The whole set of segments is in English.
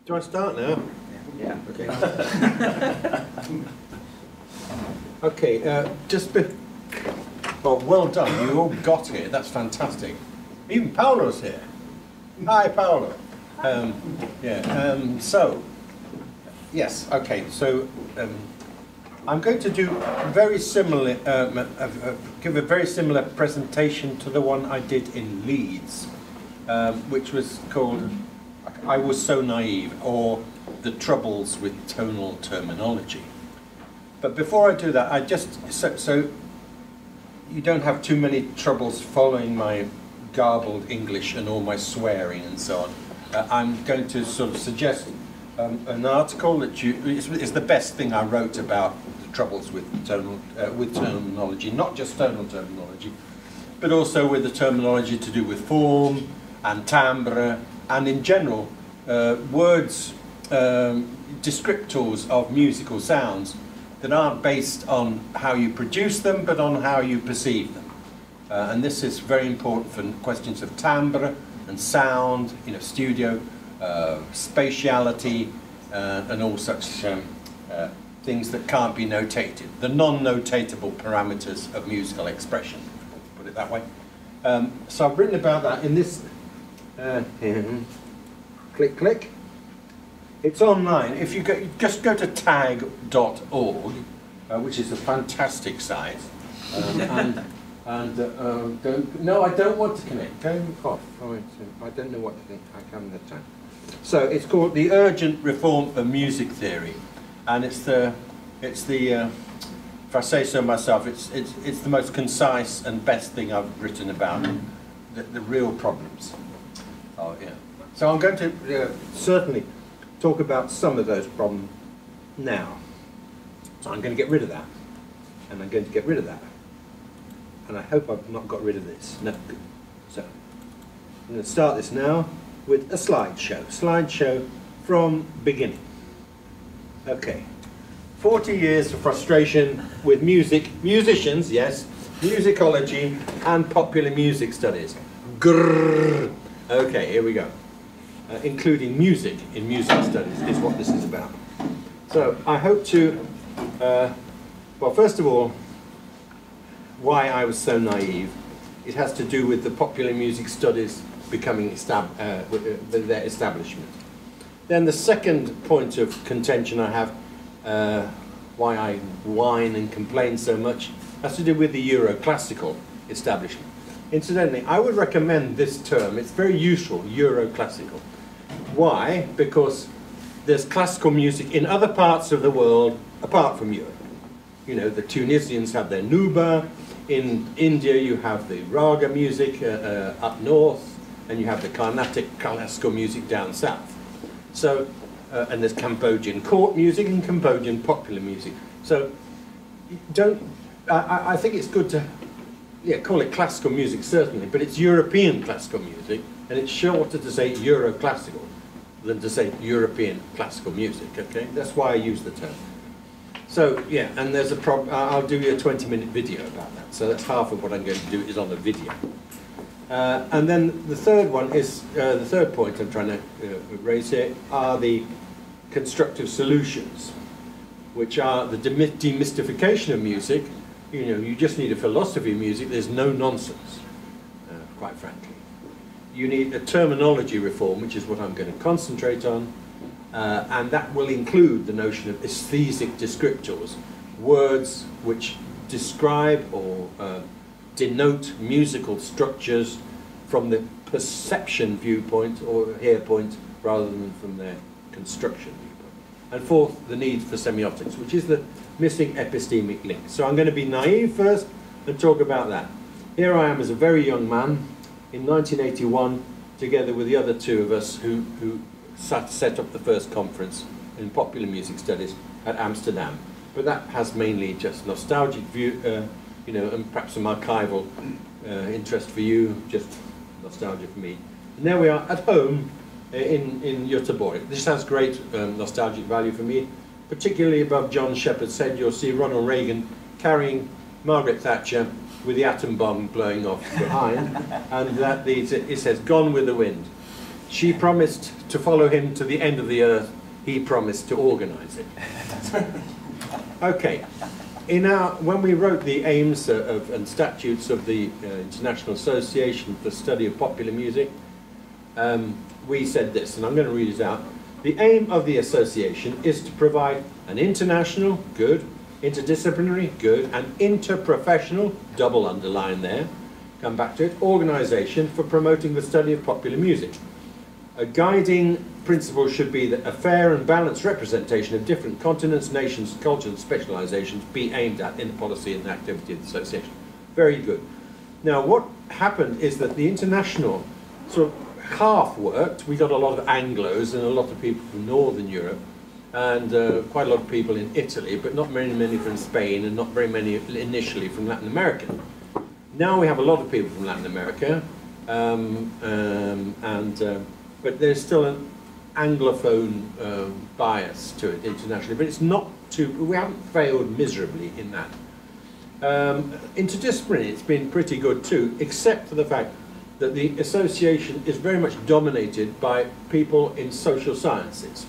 Do I start now? Yeah. Okay. Okay, oh, well done. You all got here. That's fantastic. Even Paolo's here. Hi, Paolo. So, yes, okay. So, I'm going to do very similar, give a very similar presentation to the one I did in Leeds, which was called I Was So Naive, or The Troubles with Tonal Terminology. But before I do that, I just, so you don't have too many troubles following my garbled English and all my swearing and so on, I'm going to sort of suggest an article that is the best thing I wrote about the troubles with terminology, not just tonal terminology, but also with the terminology to do with form and timbre, and in general, words, descriptors of musical sounds that aren't based on how you produce them, but on how you perceive them. And this is very important for questions of timbre and sound, studio, spatiality, and all such things that can't be notated. The non-notatable parameters of musical expression, put it that way. So I've written about that in this, click, click. It's online. If you just go to tagg.org, which is a fantastic site, no, I don't want to connect. Go off. I don't know what to think. I come that time. So it's called The Urgent Reform of Music Theory, and it's the if I say so myself, it's the most concise and best thing I've written about the real problems. Oh yeah. So I'm going to certainly talk about some of those problems now. So I'm going to get rid of that, and I'm going to get rid of that. And I hope I've not got rid of this. No. So I'm going to start this now with a slideshow. Slideshow from beginning. Okay. 40 years of frustration with musicians, yes, musicology and popular music studies. Grrr. Okay, here we go. Including music in music studies is what this is about. So I hope to, well, first of all, why I was so naive. It has to do with the popular music studies becoming their establishment. Then the second point of contention I have, why I whine and complain so much, has to do with the Euroclassical establishment. Incidentally, I would recommend this term. It's very useful, Euroclassical. Why? Because there's classical music in other parts of the world apart from Europe. You know, the Tunisians have their nuba. In India, you have the raga music up north, and you have the Carnatic classical music down south. So, and there's Cambodian court music and Cambodian popular music. So, I think it's good to, call it classical music certainly, but it's European classical music, and it's shorter to say Euroclassical than to say European classical music. Okay, that's why I use the term. So, yeah, and there's a problem. I'll do you a 20-minute video about that. So that's half of what I'm going to do is on the video. And then the third one is, the third point I'm trying to raise here are the constructive solutions, which are the demystification of music. You know, you just need a philosophy of music. There's no nonsense, quite frankly. You need a terminology reform, which is what I'm going to concentrate on. And that will include the notion of aesthetic descriptors, words which describe or denote musical structures from the perception viewpoint or hear point rather than from their construction viewpoint. And fourth, the need for semiotics, which is the missing epistemic link. So I'm going to be naive first and talk about that. Here I am as a very young man in 1981, together with the other two of us who set up the first conference in popular music studies at Amsterdam. But that has mainly just nostalgic view, and perhaps some archival interest for you, just nostalgia for me. And there we are at home in Göteborg. This has great nostalgic value for me, particularly above John Shepard's head. You'll see Ronald Reagan carrying Margaret Thatcher with the atom bomb blowing off behind, and that it says "Gone with the Wind." She promised to follow him to the end of the earth. He promised to organize it. Okay. When we wrote the aims and statutes of the International Association for the Study of Popular Music, we said this, and I'm going to read it out. The aim of the association is to provide an international, good, interdisciplinary, good, and interprofessional, double underline there, come back to it, organisation for promoting the study of popular music. A guiding principle should be that a fair and balanced representation of different continents, nations, cultures, and specialisations be aimed at in the policy and activity of the association. Very good. Now, what happened is that the international sort of half worked. We got a lot of Anglos and a lot of people from Northern Europe, and quite a lot of people in Italy, but not very many from Spain, and not very many initially from Latin America. Now we have a lot of people from Latin America, but there's still an Anglophone bias to it internationally, but it's not too, we haven't failed miserably in that. Interdisciplinary, it's been pretty good too, except for the fact that the association is very much dominated by people in social sciences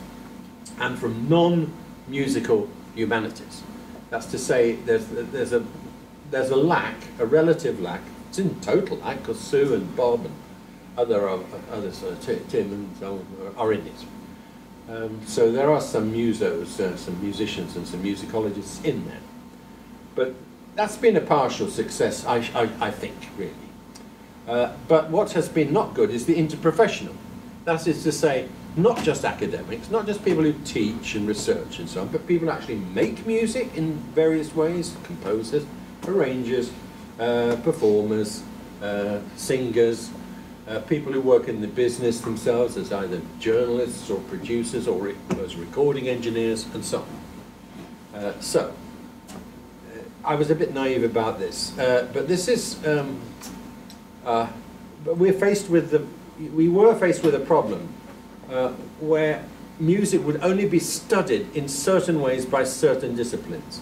and from non-musical humanities. That's to say, there's a lack, a relative lack. It's in total lack because Sue and Bob and others, Tim and so on, are in it. So there are some musos, some musicians and some musicologists in there. But that's been a partial success, I think, really. But what has been not good is the interprofessional. That is to say, not just academics, not just people who teach and research and so on, but people who actually make music in various ways, composers, arrangers, performers, singers, people who work in the business themselves as either journalists or producers or as recording engineers and so on. I was a bit naive about this, but this is, but we were faced with a problem where music would only be studied in certain ways by certain disciplines.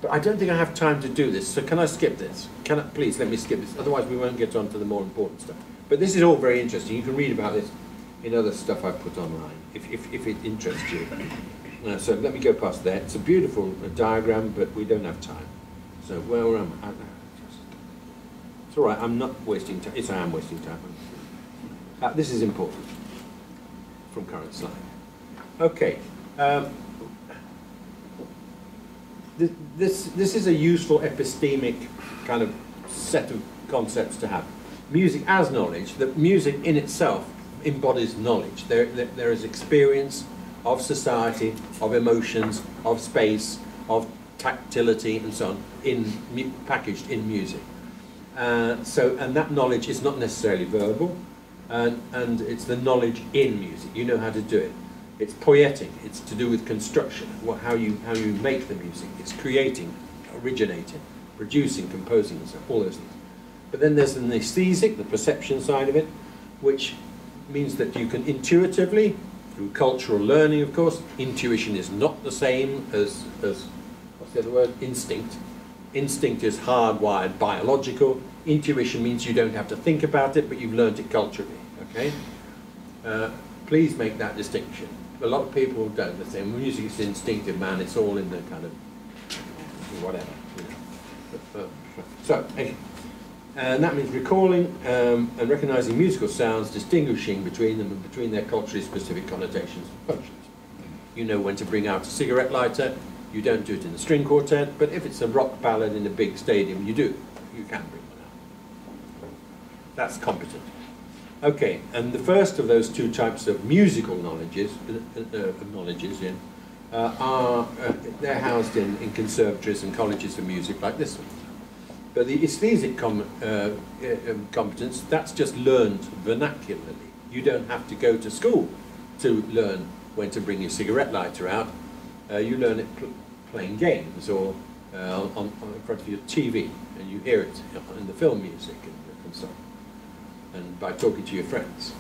But I don't think I have time to do this, so can I skip this? Please let me skip this, otherwise we won't get on to the more important stuff. But this is all very interesting. You can read about this in other stuff I've put online, if it interests you. So let me go past that. It's a beautiful diagram, but we don't have time. So where am I? It's all right, I'm not wasting time. Yes, I am wasting time. This is important from current slide. Okay. This is a useful epistemic kind of set of concepts to have. Music as knowledge, that music in itself embodies knowledge. There is experience of society, of emotions, of space, of tactility and so on, packaged in music. And that knowledge is not necessarily verbal, and it's the knowledge in music. You know how to do it. It's poietic. It's to do with construction, how you make the music. It's creating, originating, producing, composing, and so on, all those things. But then there's the aesthetic, the perception side of it, which means that you can intuitively, through cultural learning, of course. Intuition is not the same as what's the other word? Instinct. Instinct is hardwired, biological. Intuition means you don't have to think about it, but you've learned it culturally. Okay. Please make that distinction. A lot of people don't. They say music is instinctive, man. It's all in the kind of whatever. You know. So anyway, and that means recalling and recognizing musical sounds, distinguishing between them and between their culturally specific connotations and functions. You know when to bring out a cigarette lighter. You don't do it in a string quartet, but if it's a rock ballad in a big stadium, you do. You can bring one out. That's competent. Okay, and the first of those two types of musical knowledges, they're housed in conservatories and colleges of music like this one. But the aesthetic competence, that's just learned vernacularly. You don't have to go to school to learn when to bring your cigarette lighter out. You learn it playing games or in front of your TV, and you hear it in the film music and so on, and by talking to your friends.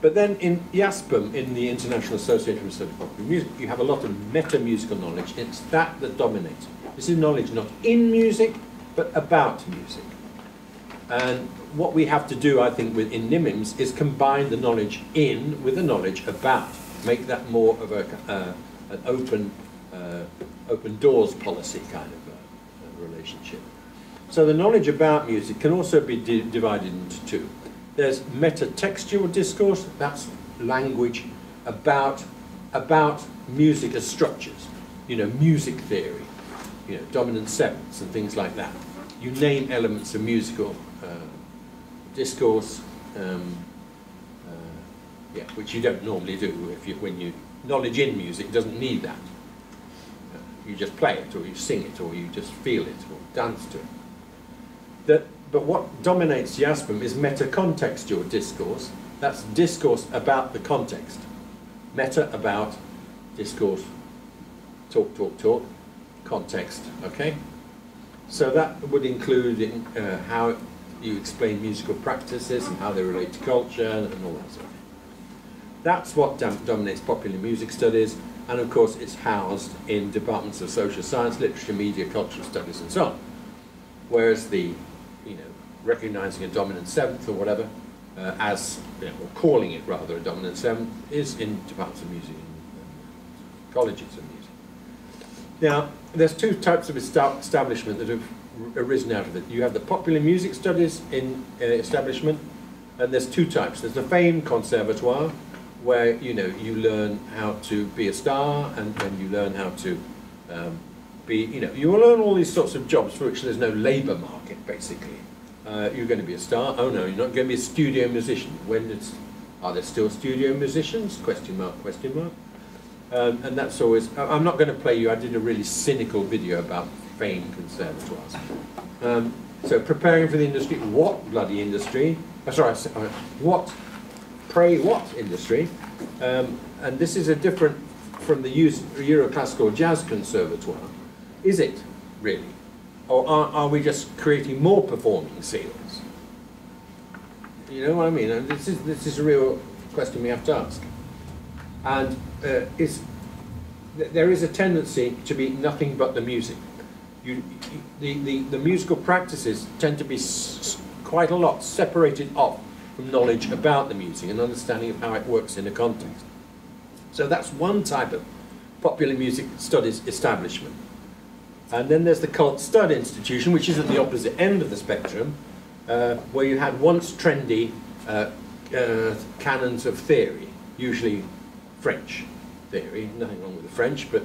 But then in IASPM, in the International Association for Study of Popular Music, you have a lot of meta-musical knowledge. It's that dominates. This is knowledge not in music, but about music. And what we have to do, I think, in NIMiMS is combine the knowledge in with the knowledge about. Make that more of an open doors policy kind of relationship. So the knowledge about music can also be divided into two. There's metatextual discourse, that's language about music as structures. You know, music theory, you know, dominant sevenths and things like that. You name elements of musical discourse, yeah, which you don't normally do when you knowledge in music doesn't need that. You just play it, or you sing it, or you just feel it, or dance to it. But what dominates JASPM is metacontextual discourse. That's discourse about the context. Meta about, discourse, talk, talk, talk, context, okay? So that would include how you explain musical practices and how they relate to culture and all that sort of thing. That's what dominates popular music studies, and of course it's housed in departments of social science, literature, media, cultural studies and so on. Whereas the, you know, recognizing a dominant seventh or whatever, as, you know, or calling it rather a dominant seventh, is in departments of music and colleges of music. Now, there's two types of establishment that have arisen out of it. You have the popular music studies in establishment, and there's two types. There's the famed Conservatoire, where, you know, you learn how to be a star, and you learn how to be, you know, you will learn all these sorts of jobs for which there's no labour market, basically. You're going to be a star. Oh no, you're not going to be a studio musician. Are there still studio musicians? Question mark, question mark. And that's always, I'm not going to play you, I did a really cynical video about famed conservatoires. So preparing for the industry, what bloody industry? What industry? And this is a different from the Euroclassical Jazz Conservatoire. Is it really? Or are we just creating more performing seals? You know what I mean? And this is a real question we have to ask. And there is a tendency to be nothing but the music. The musical practices tend to be quite a lot separated off from knowledge about the music and understanding of how it works in a context. So that's one type of popular music studies establishment. And then there's the cult stud institution, which is at the opposite end of the spectrum, where you had once trendy canons of theory, usually French theory. Nothing wrong with the French, but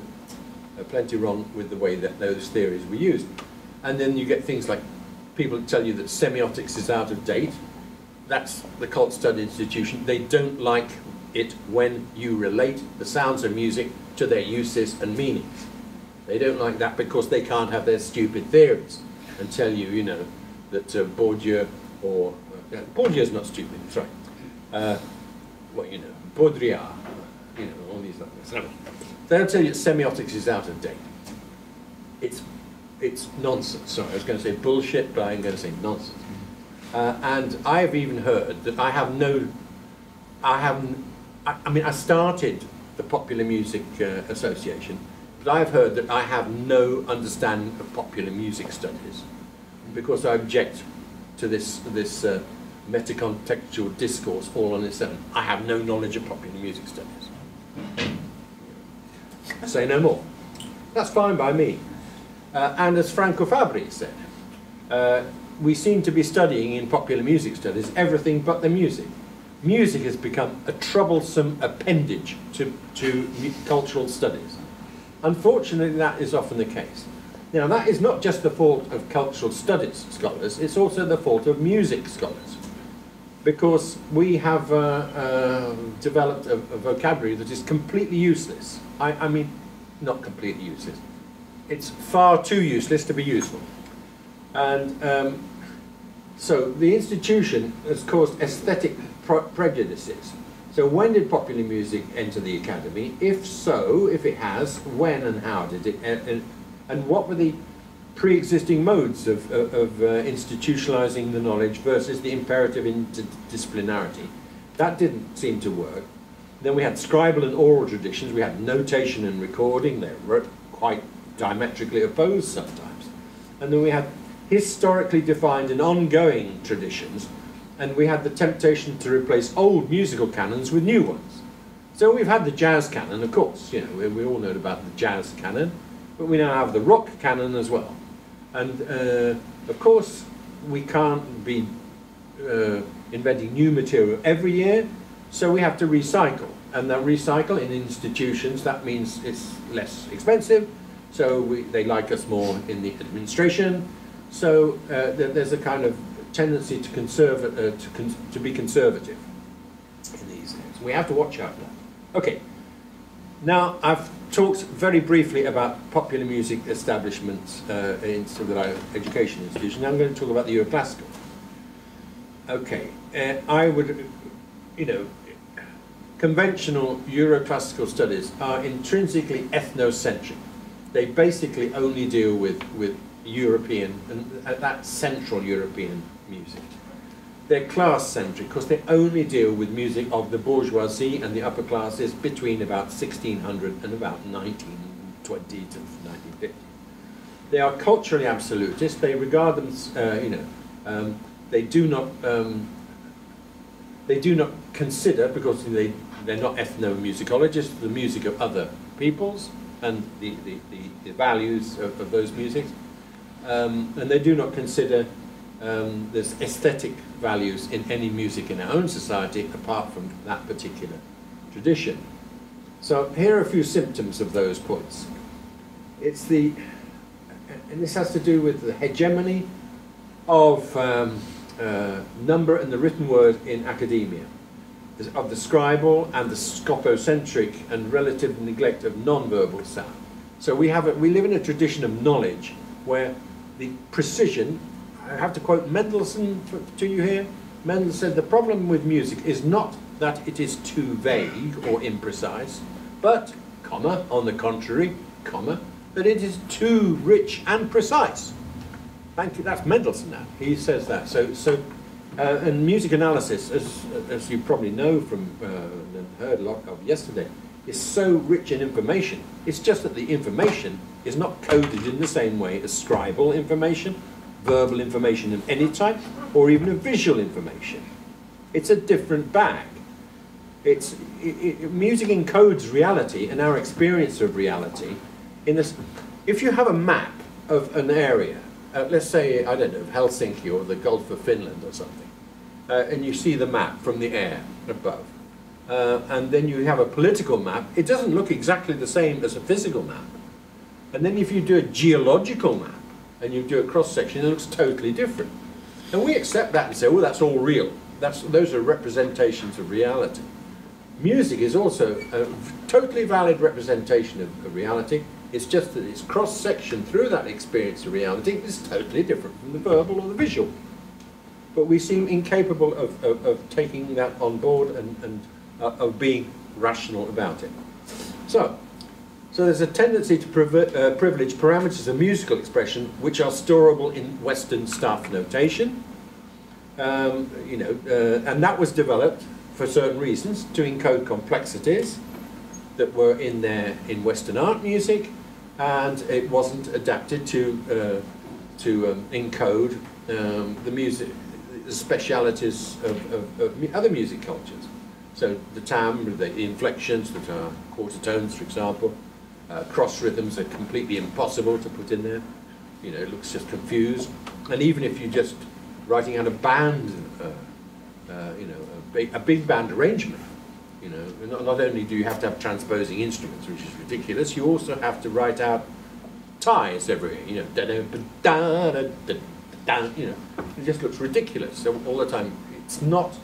plenty wrong with the way that those theories were used. And then you get things like people tell you that semiotics is out of date. That's the cult stud institution. They don't like it when you relate the sounds of music to their uses and meanings. They don't like that because they can't have their stupid theories and tell you, you know, that Bourdieu or Bourdieu's not stupid, sorry. Well, you know, Baudrillard, you know, all these others. They'll tell you that semiotics is out of date. It's nonsense. Sorry, I was going to say bullshit, but I'm going to say nonsense. And I've even heard that I mean, I started the Popular Music Association, but I've heard that I have no understanding of popular music studies because I object to this metacontextual discourse all on its own. I have no knowledge of popular music studies. I say no more. That's fine by me. And as Franco Fabri said, we seem to be studying in popular music studies everything but the music. Music has become a troublesome appendage to cultural studies. Unfortunately, that is often the case. Now, that is not just the fault of cultural studies scholars, it's also the fault of music scholars. Because we have developed a vocabulary that is completely useless. I mean, not completely useless. It's far too useless to be useful. And so the institution has caused aesthetic prejudices. So when did popular music enter the academy? If so, if it has, when and how did it, and what were the pre-existing modes of institutionalizing the knowledge versus the imperative interdisciplinarity? That didn't seem to work. Then we had scribal and oral traditions, we had notation and recording, they were quite diametrically opposed sometimes. And then we had historically defined and ongoing traditions, and we had the temptation to replace old musical canons with new ones. So we've had the jazz canon, of course, you know, we all know about the jazz canon, but we now have the rock canon as well. And of course, we can't be inventing new material every year, so we have to recycle. And the recycle in institutions, that means it's less expensive, so they like us more in the administration. So there's a kind of tendency to to be conservative in these areas. We have to watch out for that. Okay. Now I've talked very briefly about popular music establishments in sort of education institutions. Now I'm going to talk about the Euroclassical. Okay. I would, you know, conventional Euroclassical studies are intrinsically ethnocentric. They basically only deal with European, and that Central European music. They're class-centric because they only deal with music of the bourgeoisie and the upper classes between about 1600 and about 1920 to 1950. They are culturally absolutist. They regard them, they do not consider, because they're not ethnomusicologists, the music of other peoples and the values of those musics. And they do not consider there's aesthetic values in any music in our own society apart from that particular tradition. So here are a few symptoms of those points. It's and this has to do with the hegemony of number and the written word in academia, of the scribal and the scopocentric and relative neglect of non-verbal sound. So we live in a tradition of knowledge where the precision, I have to quote Mendelssohn to you here. Mendelssohn said the problem with music is not that it is too vague or imprecise, but, comma, on the contrary, comma, that it is too rich and precise. Thank you, that's Mendelssohn now. He says that. And music analysis, as you probably know from and heard a lot of yesterday, is so rich in information. It's just that the information is not coded in the same way as scribal information, verbal information of any type, or even a visual information. It's a different bag. Music encodes reality and our experience of reality. If you have a map of an area, let's say, I don't know, Helsinki or the Gulf of Finland or something, and you see the map from the air above, and then you have a political map, it doesn't look exactly the same as a physical map. And then if you do a geological map, and you do a cross-section, it looks totally different. And we accept that and say, oh, that's all real. Those are representations of reality. Music is also a totally valid representation of reality. It's just that its cross-section through that experience of reality is totally different from the verbal or the visual. But we seem incapable of taking that on board and of being rational about it. So there's a tendency to privilege parameters of musical expression which are storable in Western staff notation. And that was developed for certain reasons to encode complexities that were in Western art music, and it wasn't adapted to encode the music, the specialities of other music cultures. So the timbre, the inflections that are quarter tones, for example. Cross rhythms are completely impossible to put in there. You know, it looks just confused. And even if you're just writing out a band, a big band arrangement, you know, not only do you have to have transposing instruments, which is ridiculous, you also have to write out ties everywhere. You know, da da da da da da. You know, it just looks ridiculous. So all the time, it's not.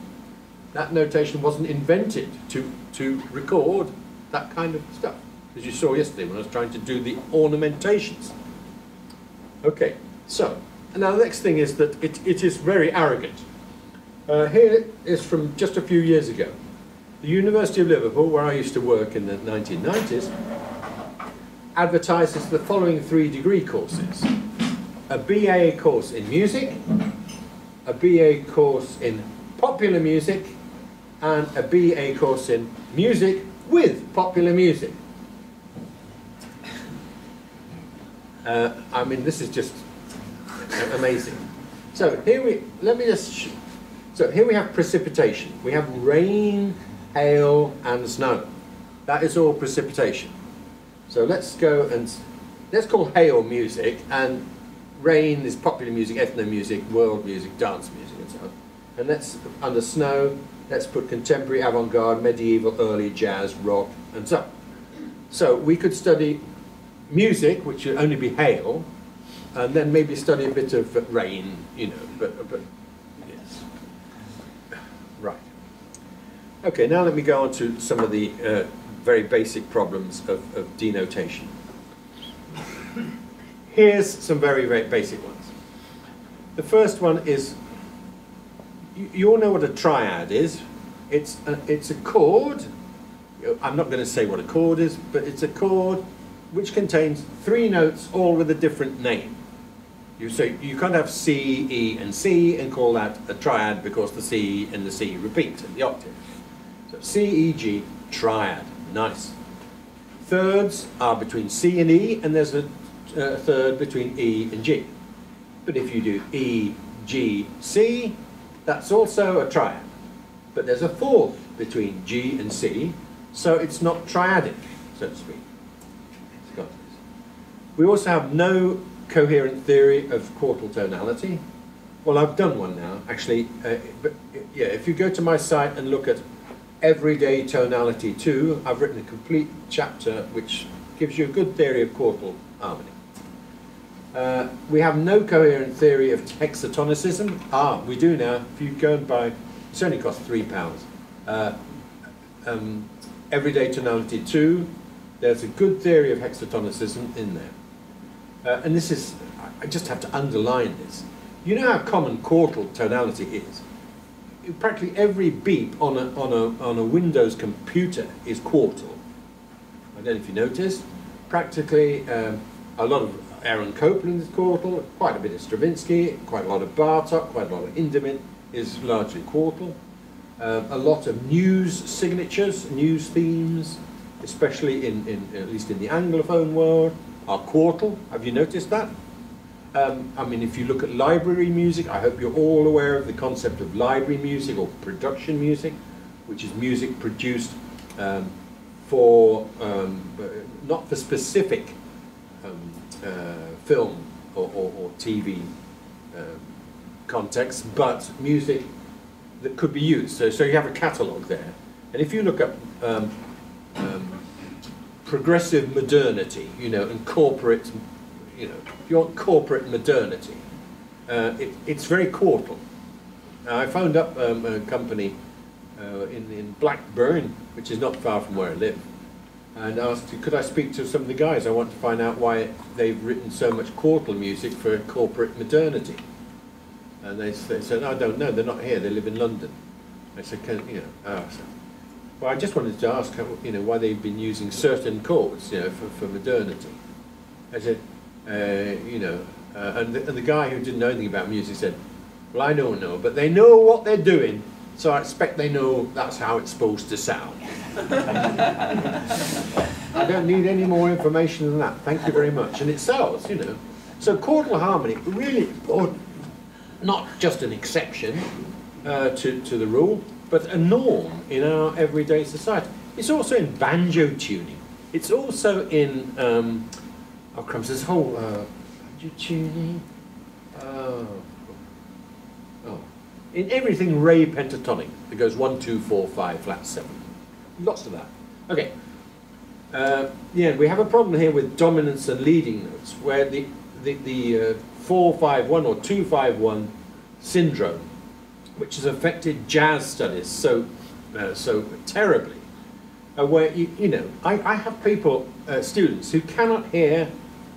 That notation wasn't invented to record that kind of stuff, as you saw yesterday when I was trying to do the ornamentations. Okay, so, and now the next thing is that it is very arrogant. Here is from just a few years ago. The University of Liverpool, where I used to work in the 1990s, advertises the following 3 degree courses. A BA course in music, a BA course in popular music, and a BA course in music with popular music. I mean, this is just Amazing. So here we have precipitation. We have rain, hail, and snow. That is all precipitation. So let's go and let's call hail music, and rain is popular music, ethno music, world music, dance music, and so on. And let's, under snow, let's put contemporary, avant-garde, medieval, early jazz, rock, and so on. So we could study music, which would only be hail, and then maybe study a bit of rain, you know, but yes. Right. Okay, now let me go on to some of the very basic problems of denotation. Here's some very, very basic ones. The first one is, you all know what a triad is. It's a chord. I'm not going to say what a chord is, but it's a chord which contains 3 notes, all with a different name. So you can't have C, E, and C and call that a triad because the C and the C repeat in the octave. So C, E, G, triad. Nice. Thirds are between C and E, and there's a third between E and G. But if you do E, G, C, that's also a triad. But there's a fourth between G and C, so it's not triadic, so to speak. We also have no coherent theory of quartal tonality. Well, I've done one now, actually. But yeah, if you go to my site and look at Everyday Tonality 2, I've written a complete chapter which gives you a good theory of quartal harmony. We have no coherent theory of hexatonicism. We do now. If you go and buy, it's only cost £3. Everyday Tonality 2, there's a good theory of hexatonicism in there. And this is, I just have to underline this. You know how common quartal tonality is? Practically every beep on a Windows computer is quartal. I don't know if you noticed. Practically a lot of Aaron Copland is quartal, quite a bit of Stravinsky, quite a lot of Bartok, quite a lot of Indomit is largely quartal. A lot of news signatures, news themes, especially at least in the Anglophone world, are quartal. Have you noticed that? I mean, if you look at library music, I hope you're all aware of the concept of library music or production music, which is music produced for, not for specific film or TV context, but music that could be used. So you have a catalogue there. And if you look up progressive modernity, you know, and corporate, you know, if you want corporate modernity, it's very quartal. I phoned up a company in Blackburn, which is not far from where I live, and asked, could I speak to some of the guys? I want to find out why they've written so much quartal music for corporate modernity. And they said, I don't know, they're not here, they live in London. I said, well, I just wanted to ask, you know, why they've been using certain chords, you know, for modernity. I said, you know, and the guy who didn't know anything about music said, well, I don't know, but they know what they're doing, so I expect they know that's how it's supposed to sound. I don't need any more information than that. Thank you very much. And it sells, you know. So quartal harmony, really important, not just an exception to the rule, but a norm in our everyday society. It's also in banjo tuning. It's also in, oh crumbs, this whole banjo tuning. In everything Ray pentatonic. It goes 1, 2, 4, 5, flat 7. Lots of that. Okay. Yeah, we have a problem here with dominance and leading notes, where the 4-5-1 or 2-5-1 syndrome, which has affected jazz studies so terribly, where you know, I have people, students, who cannot hear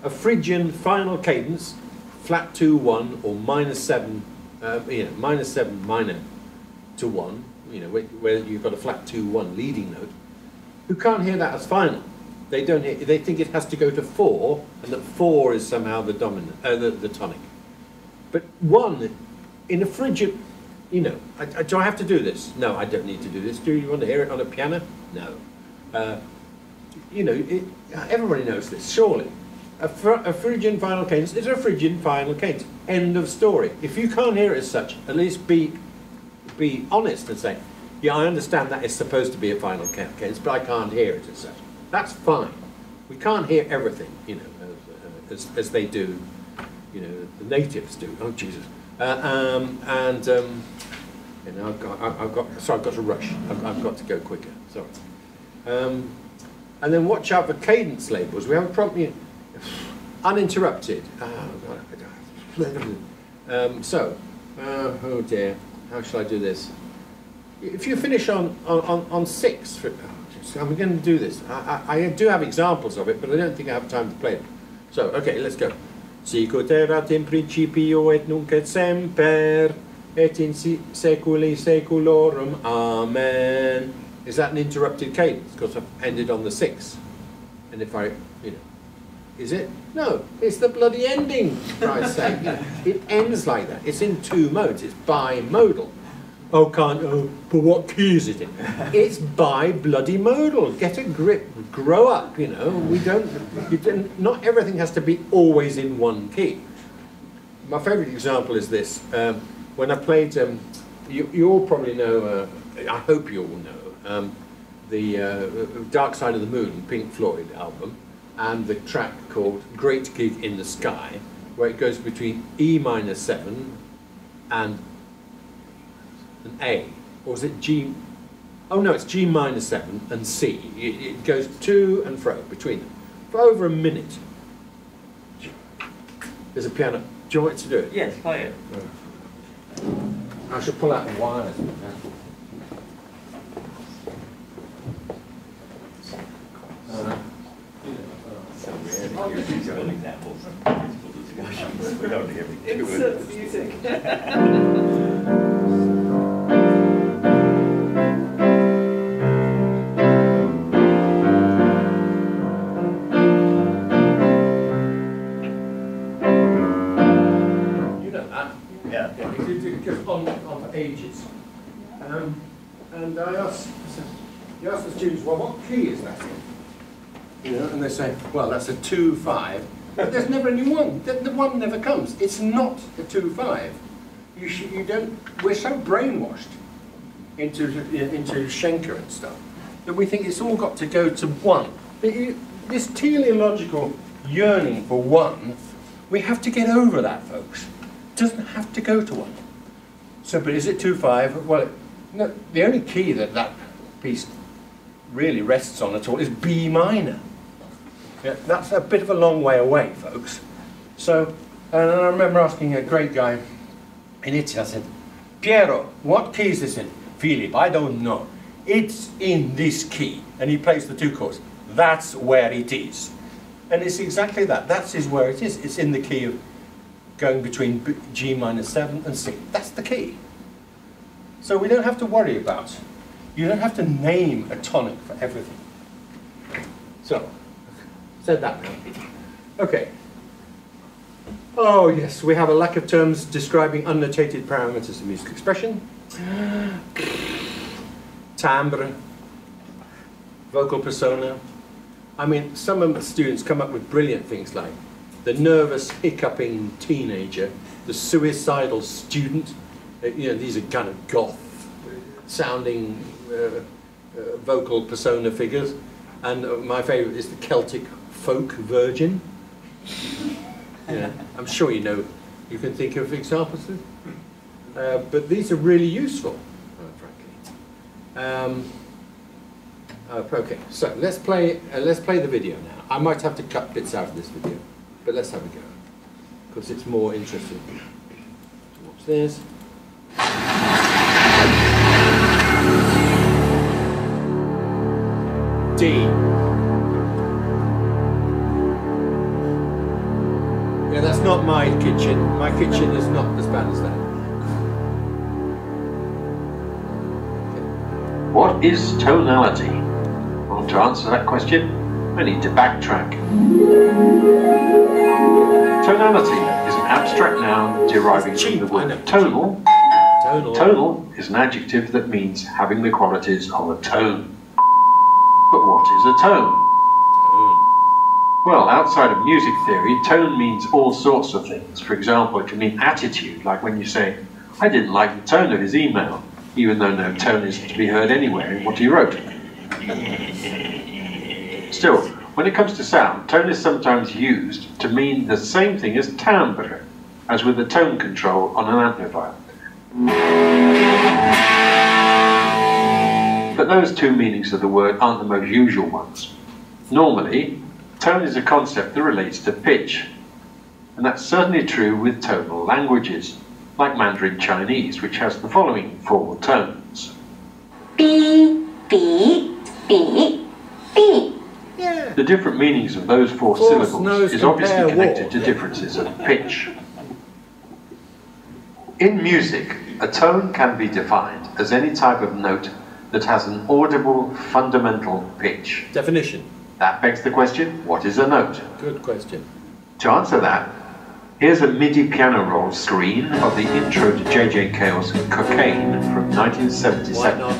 a Phrygian final cadence, flat 2-1 or -7, you know, -7 minor to 1, you know, where you've got a flat 2-1 leading note, who can't hear that as final. They don't hear, they think it has to go to 4, and that 4 is somehow the dominant, the tonic. But 1 in a Phrygian, you know, do I have to do this? No, I don't need to do this. Do you want to hear it on a piano? No. You know, everybody knows this, surely. a Phrygian final cadence is a Phrygian final cadence. End of story. If you can't hear it as such, at least be honest and say, yeah, I understand that it's supposed to be a final cadence, but I can't hear it as such. That's fine. We can't hear everything, you know, as they do, you know, the natives do. Oh Jesus! You know, I've got to rush. I've got to go quicker. Sorry. And then watch out for cadence labels. We have a problem. You know, uninterrupted. Oh dear. How shall I do this? If you finish on 6, I'm going to do this. I do have examples of it, but I don't think I have time to play them. So, okay, let's go. Sicut erat in principio et nunc et semper et in seculi seculorum. Amen. Is that an interrupted cadence? Because I've ended on the 6. And if I, you know, is it? No, it's the bloody ending, for Christ's sake. It ends like that. It's in 2 modes. It's bimodal. Oh, but what key is it in? It's bi-bloody modal. Get a grip. Grow up, you know. Not everything has to be always in one key. My favourite example is this. When I played, you all probably know, I hope you all know, the Dark Side of the Moon, Pink Floyd album, and the track called Great Gig in the Sky, where it goes between E-7 and an A, or is it G? Oh no, it's G-7 and C. It goes to and fro between them for over a minute. There's a piano. Do you want it to do it? Yes, play it. I should pull out the wires. We don't hear me. Insert music. Ages. And I asked the students, well, what key is that in? You know, and they say, well, that's a 2-5. But there's never any 1. The 1 never comes. It's not a 2-5. You don't. We're so brainwashed into Schenker and stuff that we think it's all got to go to 1. This teleological yearning for 1, we have to get over that, folks. It doesn't have to go to 1. So, but is it 2-5? Well, no, the only key that piece really rests on at all is B minor. Yeah, that's a bit of a long way away, folks. So, and I remember asking a great guy in Italy, I said, Piero, what key is this in? Philip, I don't know. It's in this key. And he plays the 2 chords. That's where it is. And it's exactly that. That is where it is. It's in the key of going between G-7 and C. That's the key. So we don't have to worry about, you don't have to name a tonic for everything. So, said that now. Okay. Oh yes, we have a lack of terms describing unnotated parameters of musical expression. Timbre, vocal persona. I mean, some of the students come up with brilliant things like the nervous, hiccuping teenager, the suicidal student. You know, these are kind of goth-sounding vocal persona figures. And my favourite is the Celtic folk virgin. Yeah, I'm sure you know. You can think of examples. But these are really useful, frankly. Okay, so let's play the video now. I might have to cut bits out of this video. But let's have a go, because it's more interesting. Watch this. D. Yeah, that's not my kitchen. My kitchen is not as bad as that. What is tonality? Well, to answer that question, I need to backtrack. Tonality is an abstract noun deriving from the word tonal. Tonal is an adjective that means having the qualities of a tone. But what is a tone? Well, outside of music theory, tone means all sorts of things. For example, it can mean attitude, like when you say, I didn't like the tone of his email, even though no tone is to be heard anywhere in what he wrote. Still, when it comes to sound, tone is sometimes used to mean the same thing as timbre, as with the tone control on an amplifier. But those two meanings of the word aren't the most usual ones. Normally, tone is a concept that relates to pitch, and that's certainly true with tonal languages, like Mandarin Chinese, which has the following 4 tones. B, B, B, B. Yeah. The different meanings of those 4 syllables is obviously connected to differences of pitch. In music, a tone can be defined as any type of note that has an audible fundamental pitch. Definition. That begs the question, what is a note? Good question. To answer that, here's a MIDI piano roll screen of the intro to J.J. Cale's Cocaine from 1977. Why not?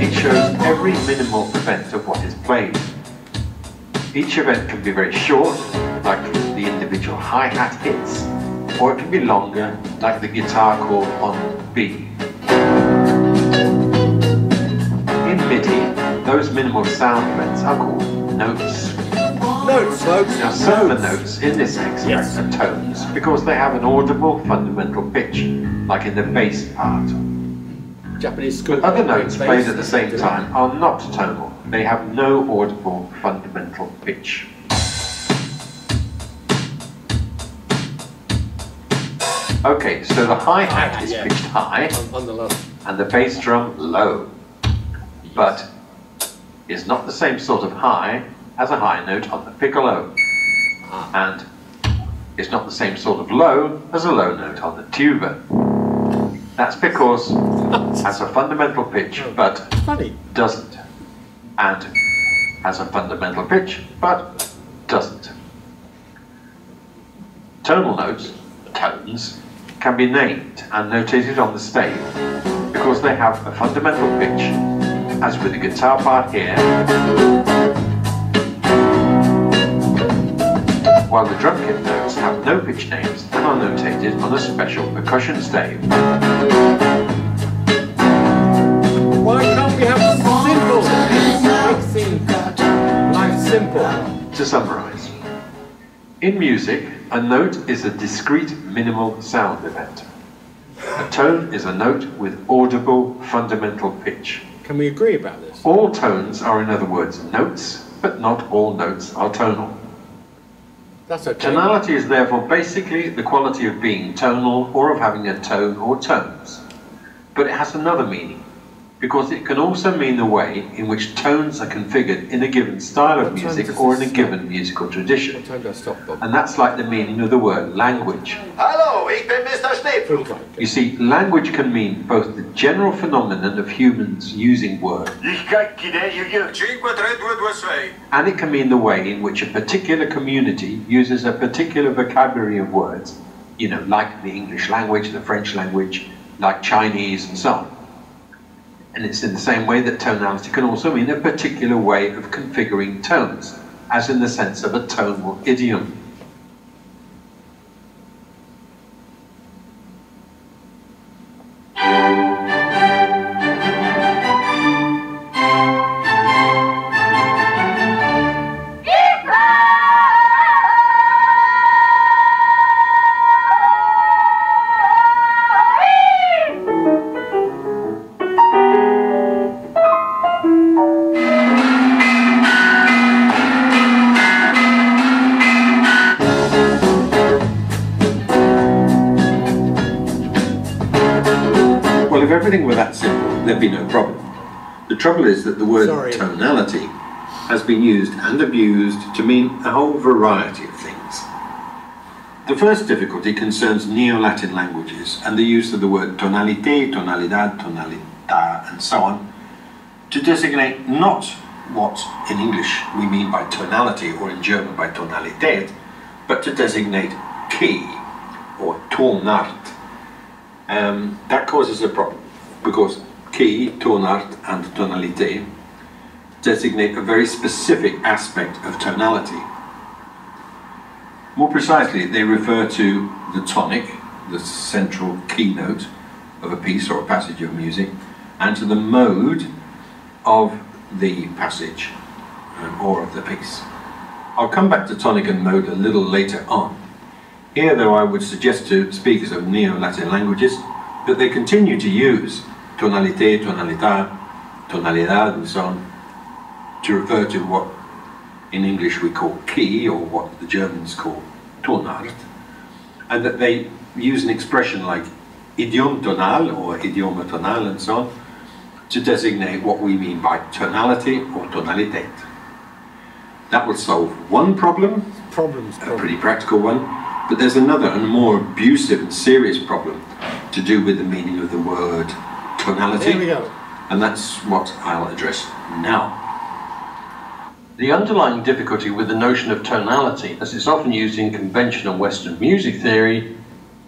It shows every minimal event of what is played. Each event can be very short, like the individual hi-hat hits, or it can be longer, like the guitar chord on B. In MIDI, those minimal sound events are called notes. Notes, folks. Now, some of the notes in this extract are tones because they have an audible fundamental pitch, like in the bass part. Japanese school. But other notes played at the same time are not tonal. They have no audible fundamental pitch. Okay, so the hi-hat is pitched high on the left, and the bass drum low, but is not the same sort of high as a high note on the piccolo, and is not the same sort of low as a low note on the tuba. That's because it has a fundamental pitch, but doesn't, and has a fundamental pitch, but doesn't. Tonal notes, tones, can be named and notated on the stave because they have a fundamental pitch, as with the guitar part here, while the drum kit notes have no pitch names and are notated on a special percussion stave. Why can't we have simple? Mixing life simple. To summarize, in music, a note is a discrete minimal sound event. A tone is a note with audible fundamental pitch. Can we agree about this? All tones are, in other words, notes, but not all notes are tonal. That's okay. Tonality is therefore basically the quality of being tonal or of having a tone or tones. But it has another meaning, because it can also mean the way in which tones are configured in a given style of music or in a given musical tradition. What time do I stop, Bob? And that's like the meaning of the word language. Hallo, ik ben Mr. Sneep. You see, language can mean both the general phenomenon of humans using words, and it can mean the way in which a particular community uses a particular vocabulary of words, you know, like the English language, the French language, like Chinese and so on. And it's in the same way that tonality can also mean a particular way of configuring tones, as in the sense of a tonal idiom. If everything were that simple, there'd be no problem. The trouble is that the word tonality has been used and abused to mean a whole variety of things. The first difficulty concerns Neo-Latin languages and the use of the word tonalité, tonalidad, tonalita, and so on, to designate not what in English we mean by tonality or in German by Tonalität, but to designate key or tonart. That causes a problem because key, tonart and tonalité designate a very specific aspect of tonality. More precisely, they refer to the tonic, the central keynote of a piece or a passage of music, and to the mode of the passage or of the piece. I'll come back to tonic and mode a little later on. Here, though, I would suggest to speakers of Neo-Latin languages that they continue to use tonalité, tonalità, tonalidad, and so on, to refer to what in English we call key, or what the Germans call tonart, and that they use an expression like idiome tonal or idioma tonal and so on to designate what we mean by tonality or tonalität. That will solve one problem, a pretty practical one, but there's another and more abusive and serious problem to do with the meaning of the word tonality. Here we go. And that's what I'll address now. The underlying difficulty with the notion of tonality, as it's often used in conventional Western music theory,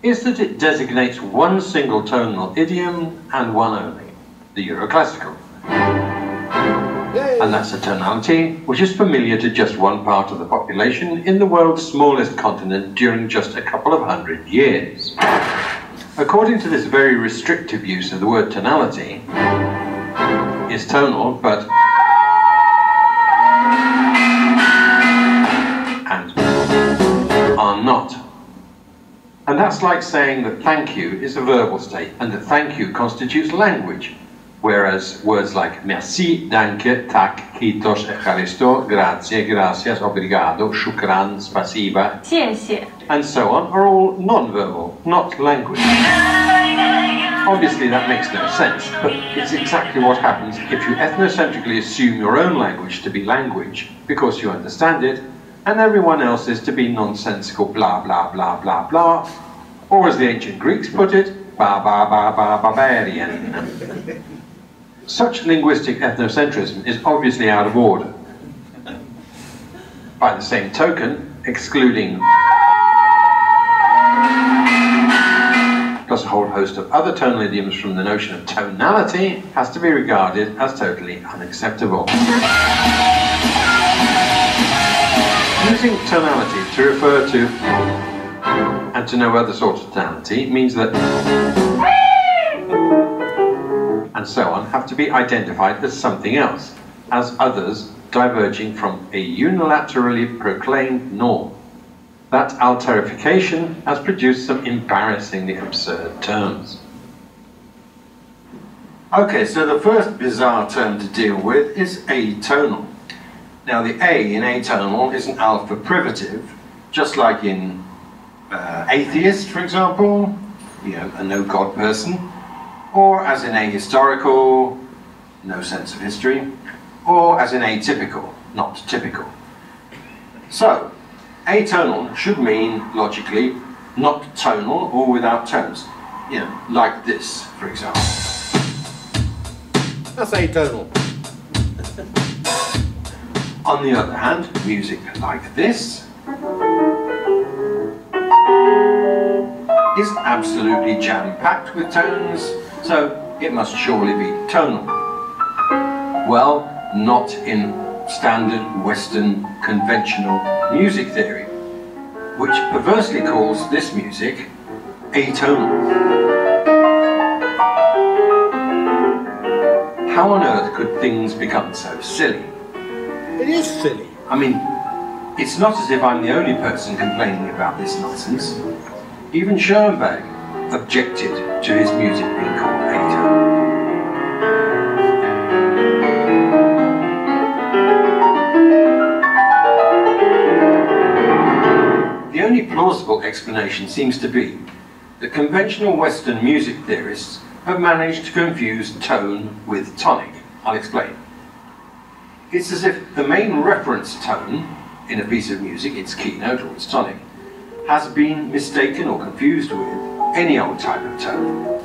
is that it designates one single tonal idiom and one only, the Euroclassical. And that's a tonality which is familiar to just one part of the population in the world's smallest continent during just a couple of 100 years. According to this very restrictive use of the word tonality, is tonal, but and are not. And that's like saying that thank you is a verbal state and that thank you constitutes language, whereas words like merci, danke, tak, kitos, echaristo, grazie, gracias, obrigado, shukran, spasiba, 谢谢 and so on are all non-verbal, not language. Obviously that makes no sense, but it's exactly what happens if you ethnocentrically assume your own language to be language because you understand it, and everyone else is to be nonsensical blah blah blah blah blah, or as the ancient Greeks put it, ba ba ba ba barbarian. Such linguistic ethnocentrism is obviously out of order. By the same token, excluding plus a whole host of other tonal idioms from the notion of tonality has to be regarded as totally unacceptable. Using tonality to refer to and to no other sort of tonality means that and so on have to be identified as something else, as others diverging from a unilaterally proclaimed norm. That alterification has produced some embarrassingly absurd terms. Okay, so the first bizarre term to deal with is atonal. Now the A in atonal is an alpha privative, just like in atheist, for example, you know, a no-God person, or as in ahistorical, no sense of history, or as in atypical, not typical. So, atonal should mean, logically, not tonal or without tones. You know, like this, for example. That's atonal. On the other hand, music like this is absolutely jam-packed with tones, so it must surely be tonal. Well, not in standard Western conventional music theory, which perversely calls this music atonal. How on earth could things become so silly? It is silly. I mean, it's not as if I'm the only person complaining about this nonsense. Even Schoenberg objected to his music being called atonal. The only plausible explanation seems to be that conventional Western music theorists have managed to confuse tone with tonic. I'll explain. It's as if the main reference tone in a piece of music, its keynote or its tonic, has been mistaken or confused with any old type of tone.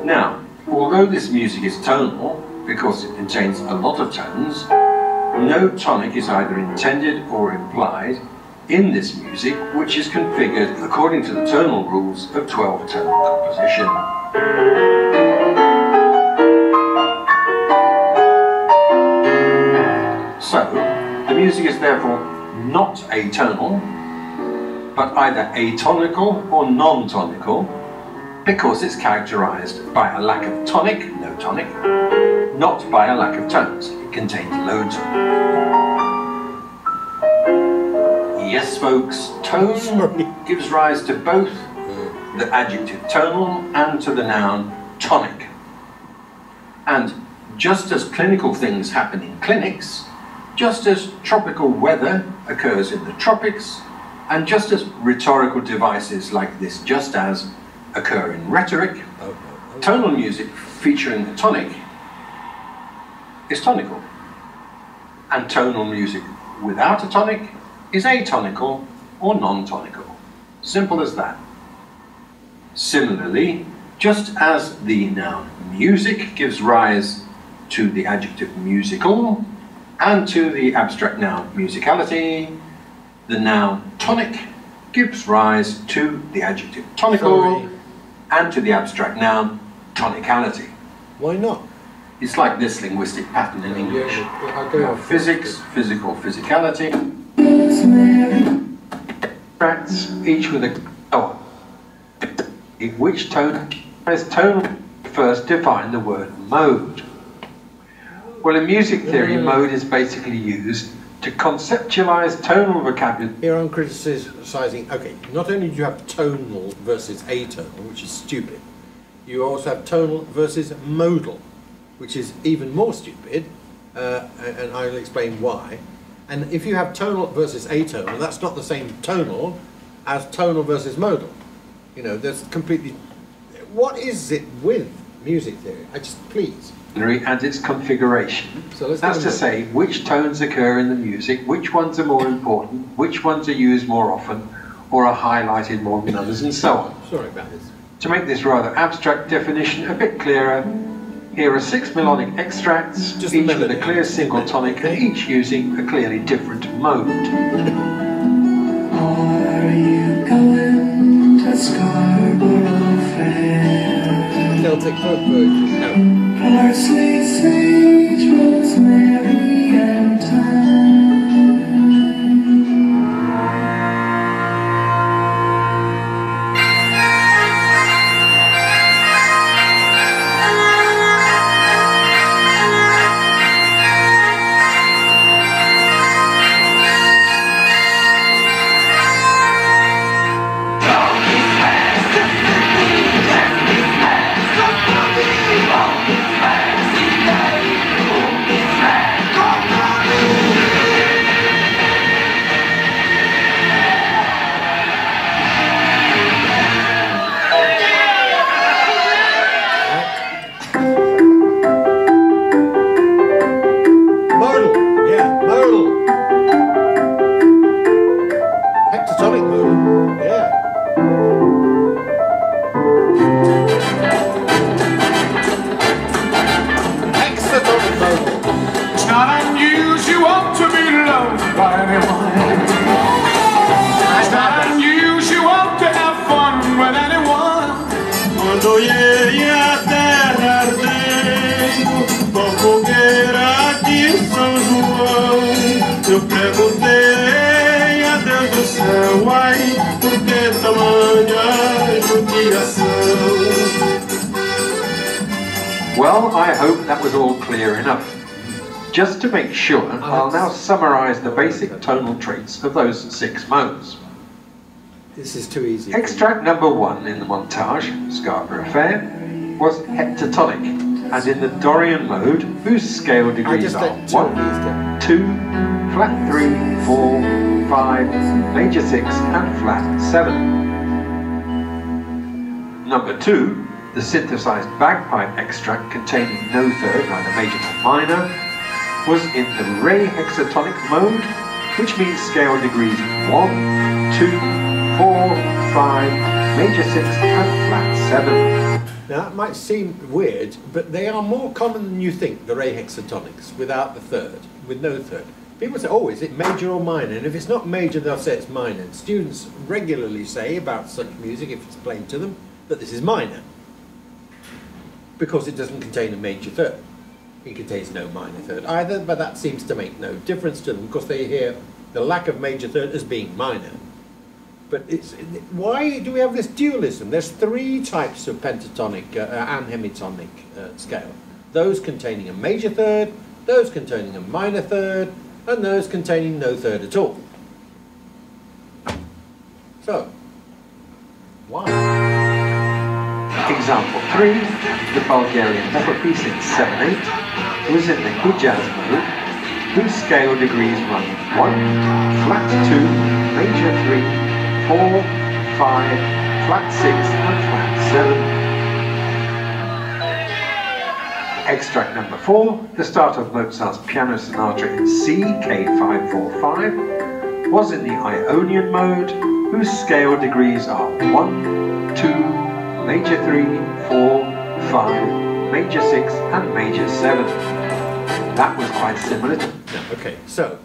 Now, although this music is tonal because it contains a lot of tones, no tonic is either intended or implied in this music which is configured according to the tonal rules of 12-tone composition. So, the music is therefore not atonal, but either atonical or non-tonical, because it's characterized by a lack of tonic, no tonic, not by a lack of tones. It contains loads of them. Yes, folks, tone gives rise to both the adjective tonal and to the noun tonic. And just as clinical things happen in clinics, just as tropical weather occurs in the tropics, and just as rhetorical devices like this just as occur in rhetoric, tonal music featuring a tonic is tonical, and tonal music without a tonic is atonical or non-tonical. Simple as that. Similarly, just as the noun music gives rise to the adjective musical and to the abstract noun musicality, the noun tonic gives rise to the adjective tonical and to the abstract noun tonicality. Why not? It's like this linguistic pattern in English. You have physics, physical, physicality. Abstracts, each with a in which tone as tone first define the word mode. Well, in music theory, mode is basically used to conceptualize tonal vocabulary. Here I'm criticizing, okay, not only do you have tonal versus atonal, which is stupid, you also have tonal versus modal, which is even more stupid, and I'll explain why. And if you have tonal versus atonal, that's not the same tonal as tonal versus modal. You know, there's completely... What is it with music theory? Please. And its configuration. So that's to say which tones occur in the music, which ones are more important, which ones are used more often, or are highlighted more than others, and so on. Sorry about this. To make this rather abstract definition a bit clearer, here are 6 melodic extracts, each with a clear single tonic, and each using a clearly different mode. Are you going to Scarborough Fair? Celtic folk version. No. Parsley, sage, rosemary, and thyme. Well, I hope that was all clear enough. Just to make sure, I'll now summarize the basic tonal traits of those 6 modes. This is too easy. Extract number 1 in the montage, Scarborough Fair, was heptatonic, and in the Dorian mode, whose scale degrees are 1, 2, flat 3, 4, 5, major 6, and flat 7. Number 2, the synthesized bagpipe extract containing no third, neither major nor minor, was in the Re hexatonic mode, which means scale degrees 1, 2, 4, 5, major 6, and flat 7. Now that might seem weird, but they are more common than you think, the Re hexatonics, without the third, with no third. People say, oh, is it major or minor? And if it's not major, they'll say it's minor. And students regularly say about such music, if it's played to them, that this is minor, because it doesn't contain a major third. It contains no minor third either, but that seems to make no difference to them, because they hear the lack of major third as being minor. But why do we have this dualism? There's 3 types of pentatonic and hemitonic scale. Those containing a major third, those containing a minor third, and those containing no third at all. So, why? Example 3, the Bulgarian melody 678 was in the Hijaz mode, whose scale degrees run 1, flat 2, major 3, 4, 5, flat 6, and flat 7. Extract number 4, the start of Mozart's Piano Sonata in C, K545, was in the Ionian mode, whose scale degrees are 1, 2, major 3, 4, 5, major 6, and major 7. That was quite similar to... Okay, so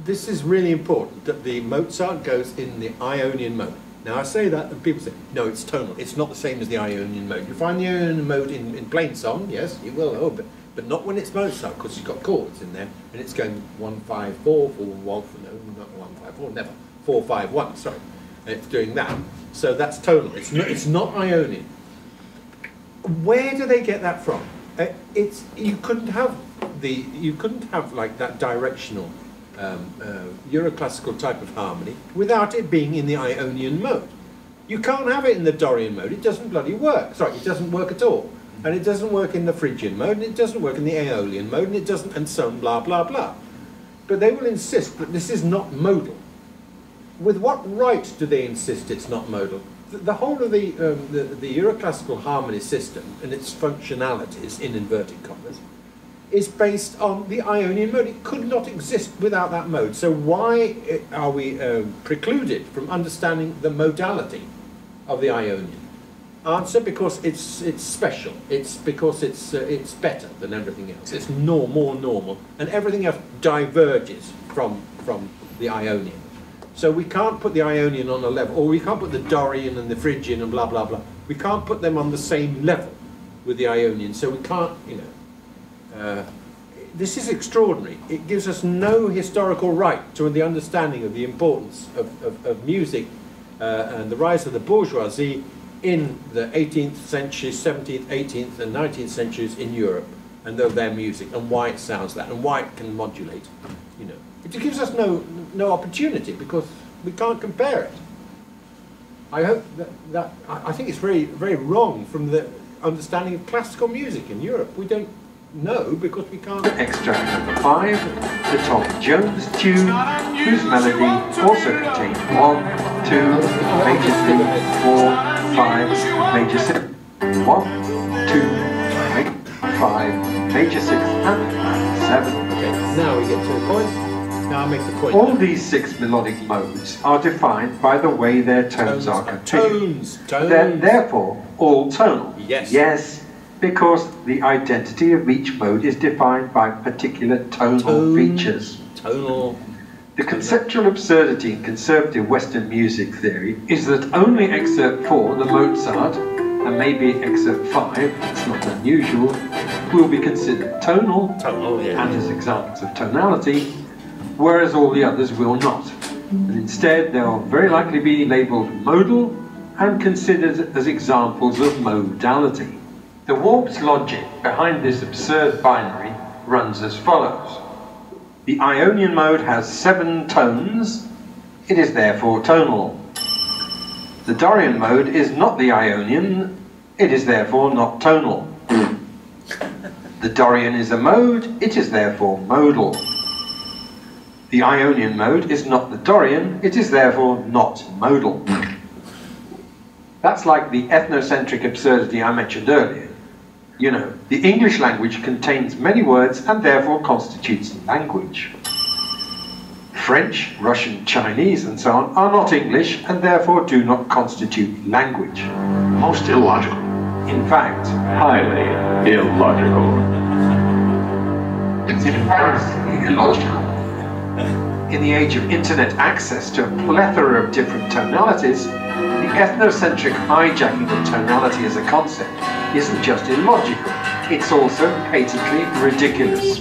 this is really important, that the Mozart goes in the Ionian mode. Now I say that and people say, no, it's tonal. It's not the same as the Ionian mode. You find the Ionian mode in plain song, yes, you will, but not when it's Mozart, because you've got chords in there, and it's going 1, 5, 4, 4, 1, no, not 1, 5, 4, never, 4, 5, 1, sorry. And it's doing that. So that's tonal. It's not Ionian. Where do they get that from? You couldn't have like that directional Euroclassical type of harmony without it being in the Ionian mode. You can't have it in the Dorian mode. It doesn't bloody work. Sorry, it doesn't work at all. And it doesn't work in the Phrygian mode, and it doesn't work in the Aeolian mode, and it doesn't, and so on, blah blah blah. But they will insist that this is not modal. With what right do they insist it's not modal? The whole of the Euroclassical harmony system and its functionalities, in inverted commas, is based on the Ionian mode. It could not exist without that mode. So why are we precluded from understanding the modality of the Ionian? Answer: because it's special. It's because it's better than everything else. It's more normal, and everything else diverges from the Ionian. So we can't put the Ionian on a level, or we can't put the Dorian and the Phrygian and blah blah blah. We can't put them on the same level with the Ionian. So we can't, this is extraordinary. It gives us no historical right to the understanding of the importance of music and the rise of the bourgeoisie in the 18th century, 17th, 18th and 19th centuries in Europe, and of their music, and why it sounds that, and why it can modulate. It gives us no opportunity, because we can't compare it. I hope that I think it's very, very wrong from the understanding of classical music in Europe. We don't know because we can't. Extract number 5, the Tom Jones tune, whose melody also contains 1, 2, major 3, 4, 5, major 6, 1, 2, 5, major 6, and 7. Okay, now we get to the point. Now I'll make the point. All these 6 melodic modes are defined by the way their tones are configured. Tones. They're therefore all tonal. Yes. Yes, because the identity of each mode is defined by particular tonal features. Tonal. The conceptual absurdity in conservative Western music theory is that only excerpt 4, the Mozart, and maybe excerpt 5, it's not unusual, will be considered tonal, yeah. and as examples of tonality, whereas all the others will not. And instead, they'll very likely be labelled modal and considered as examples of modality. The warped logic behind this absurd binary runs as follows. The Ionian mode has 7 tones, it is therefore tonal. The Dorian mode is not the Ionian, it is therefore not tonal. The Dorian is a mode, it is therefore modal. The Ionian mode is not the Dorian, it is therefore not modal. That's like the ethnocentric absurdity I mentioned earlier. The English language contains many words and therefore constitutes language. French, Russian, Chinese and so on are not English and therefore do not constitute language. Most illogical. In fact, Highly illogical. it's inherently illogical. in the age of internet access to a plethora of different tonalities, the ethnocentric hijacking of tonality as a concept isn't just illogical, it's also patently ridiculous.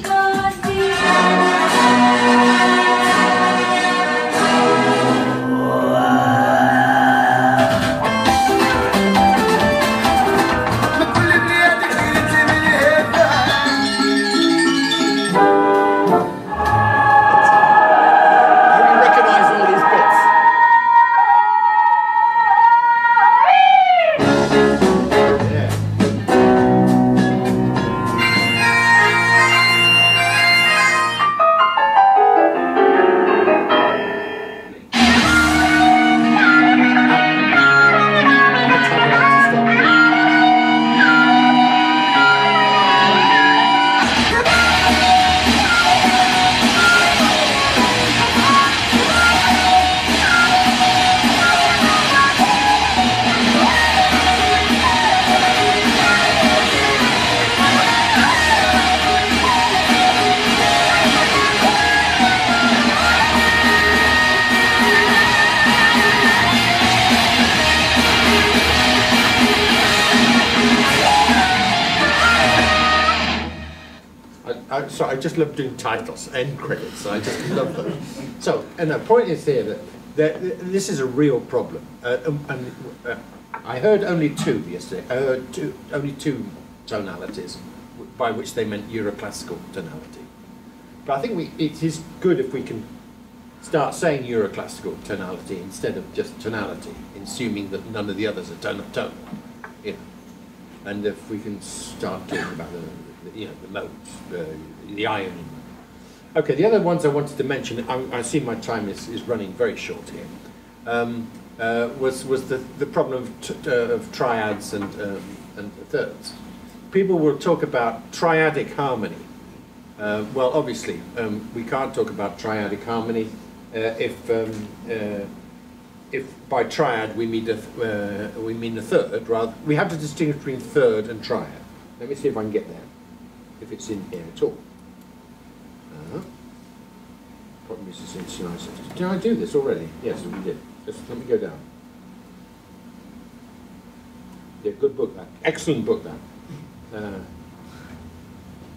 I just love doing titles, end credits. I just love them. So, and the point is here that this is a real problem. I heard only two yesterday. I heard only two tonalities, by which they meant Euroclassical tonality. But I think it is good if we can start saying Euroclassical tonality instead of just tonality, assuming that none of the others are tone of tone. You know. And if we can start talking about the modes, the ion. Okay, the other ones I wanted to mention, I see my time is running very short here, was the problem of triads and thirds. People will talk about triadic harmony. Well, obviously, we can't talk about triadic harmony if by triad we mean a third. Rather, we have to distinguish between third and triad. Let me see if I can get there, if it's in here at all. Problem is it's initialized. Did I do this already? Yes, we did. Just let me go down. Yeah, good book that. Excellent book that.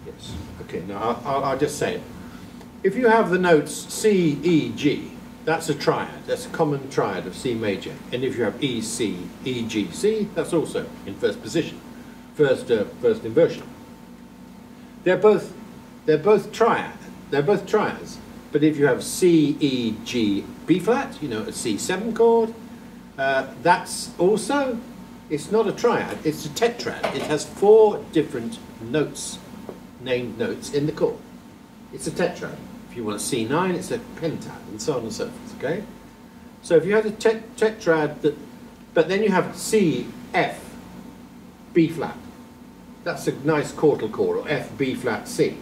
Yes. Okay. Now I'll just say it. If you have the notes C, E, G, that's a triad. That's a common triad of C major. And if you have E, C, E, G, C, that's also in first position, first inversion. They're both triad. They're both triads. But if you have C, E, G, B flat, a C7 chord, that's also, it's not a triad, it's a tetrad. It has 4 different notes, named notes in the chord. It's a tetrad. If you want a C9, it's a pentad, and so on and so forth, okay? So if you had a tetrad, but then you have C, F, B flat. That's a nice quartal chord, or F, B flat, C,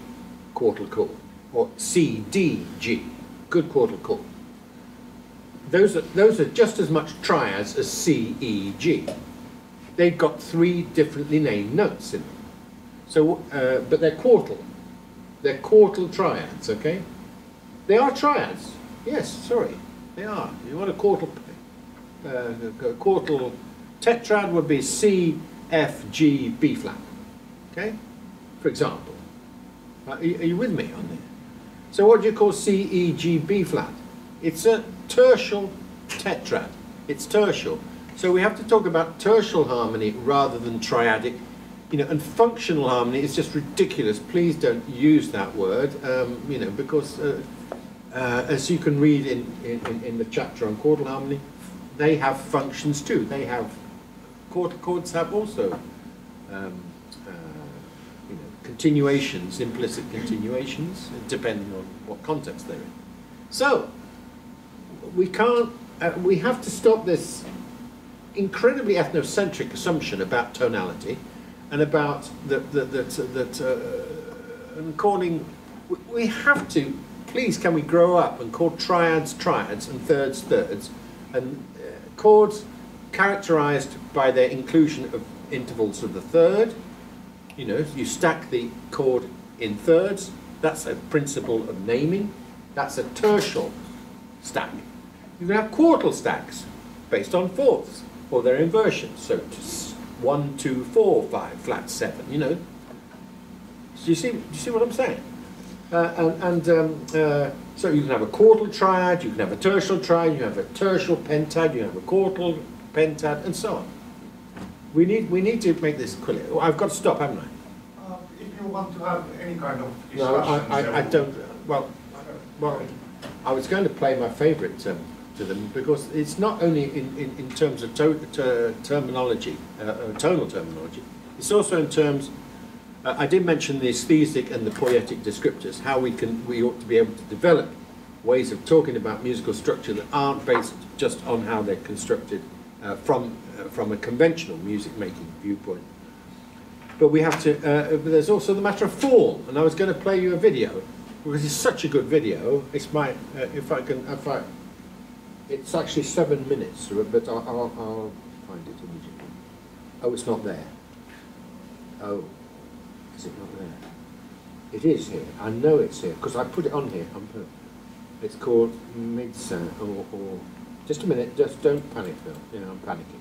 quartal chord. Or C, D, G, good quartal chord. Those are just as much triads as C, E, G. They've got 3 differently named notes in them. So, but they're quartal. They're quartal triads, okay? They are triads. Yes, sorry, they are. You want a quartal tetrad would be C, F, G, B flat, okay? For example. Are you with me on this? So what do you call C, E, G, B flat? It's a tertial tetrad. It's tertial. So we have to talk about tertial harmony rather than triadic. And functional harmony is just ridiculous. Please don't use that word, because as you can read in the chapter on chordal harmony, they have functions too. They have, chords have also continuations, implicit continuations, depending on what context they're in. So, we have to stop this incredibly ethnocentric assumption about tonality and about we have to, please can we grow up and call triads triads and thirds thirds, and chords characterized by their inclusion of intervals of the third. You stack the chord in thirds. That's a principle of naming. That's a tertial stack. You can have quartal stacks based on fourths, or their inversions. So 1, 2, 4, 5, flat 7. You know. Do you see what I'm saying? So you can have a quartal triad, you can have a tertial triad, you have a tertial pentad, you have a quartal pentad, and so on. We need to make this clear. Oh, I've got to stop, haven't I? If you want to have any kind of No, discussion, I don't. Well, I was going to play my favourite to them because it's not only in terms of terminology, tonal terminology. It's also in terms. I did mention the aesthetic and the poetic descriptors. How we ought to be able to develop ways of talking about musical structure that aren't based just on how they're constructed from a conventional music making viewpoint. But we have to. There's also the matter of form, and I was going to play you a video because it's such a good video. It's my it's actually 7 minutes, but I'll find it immediately. Oh, it's not there. Oh, is it not there? It is here. I know it's here because I put it on here. It's called Midsound, or just a minute. Just don't panic, Phil. Yeah, I'm panicking.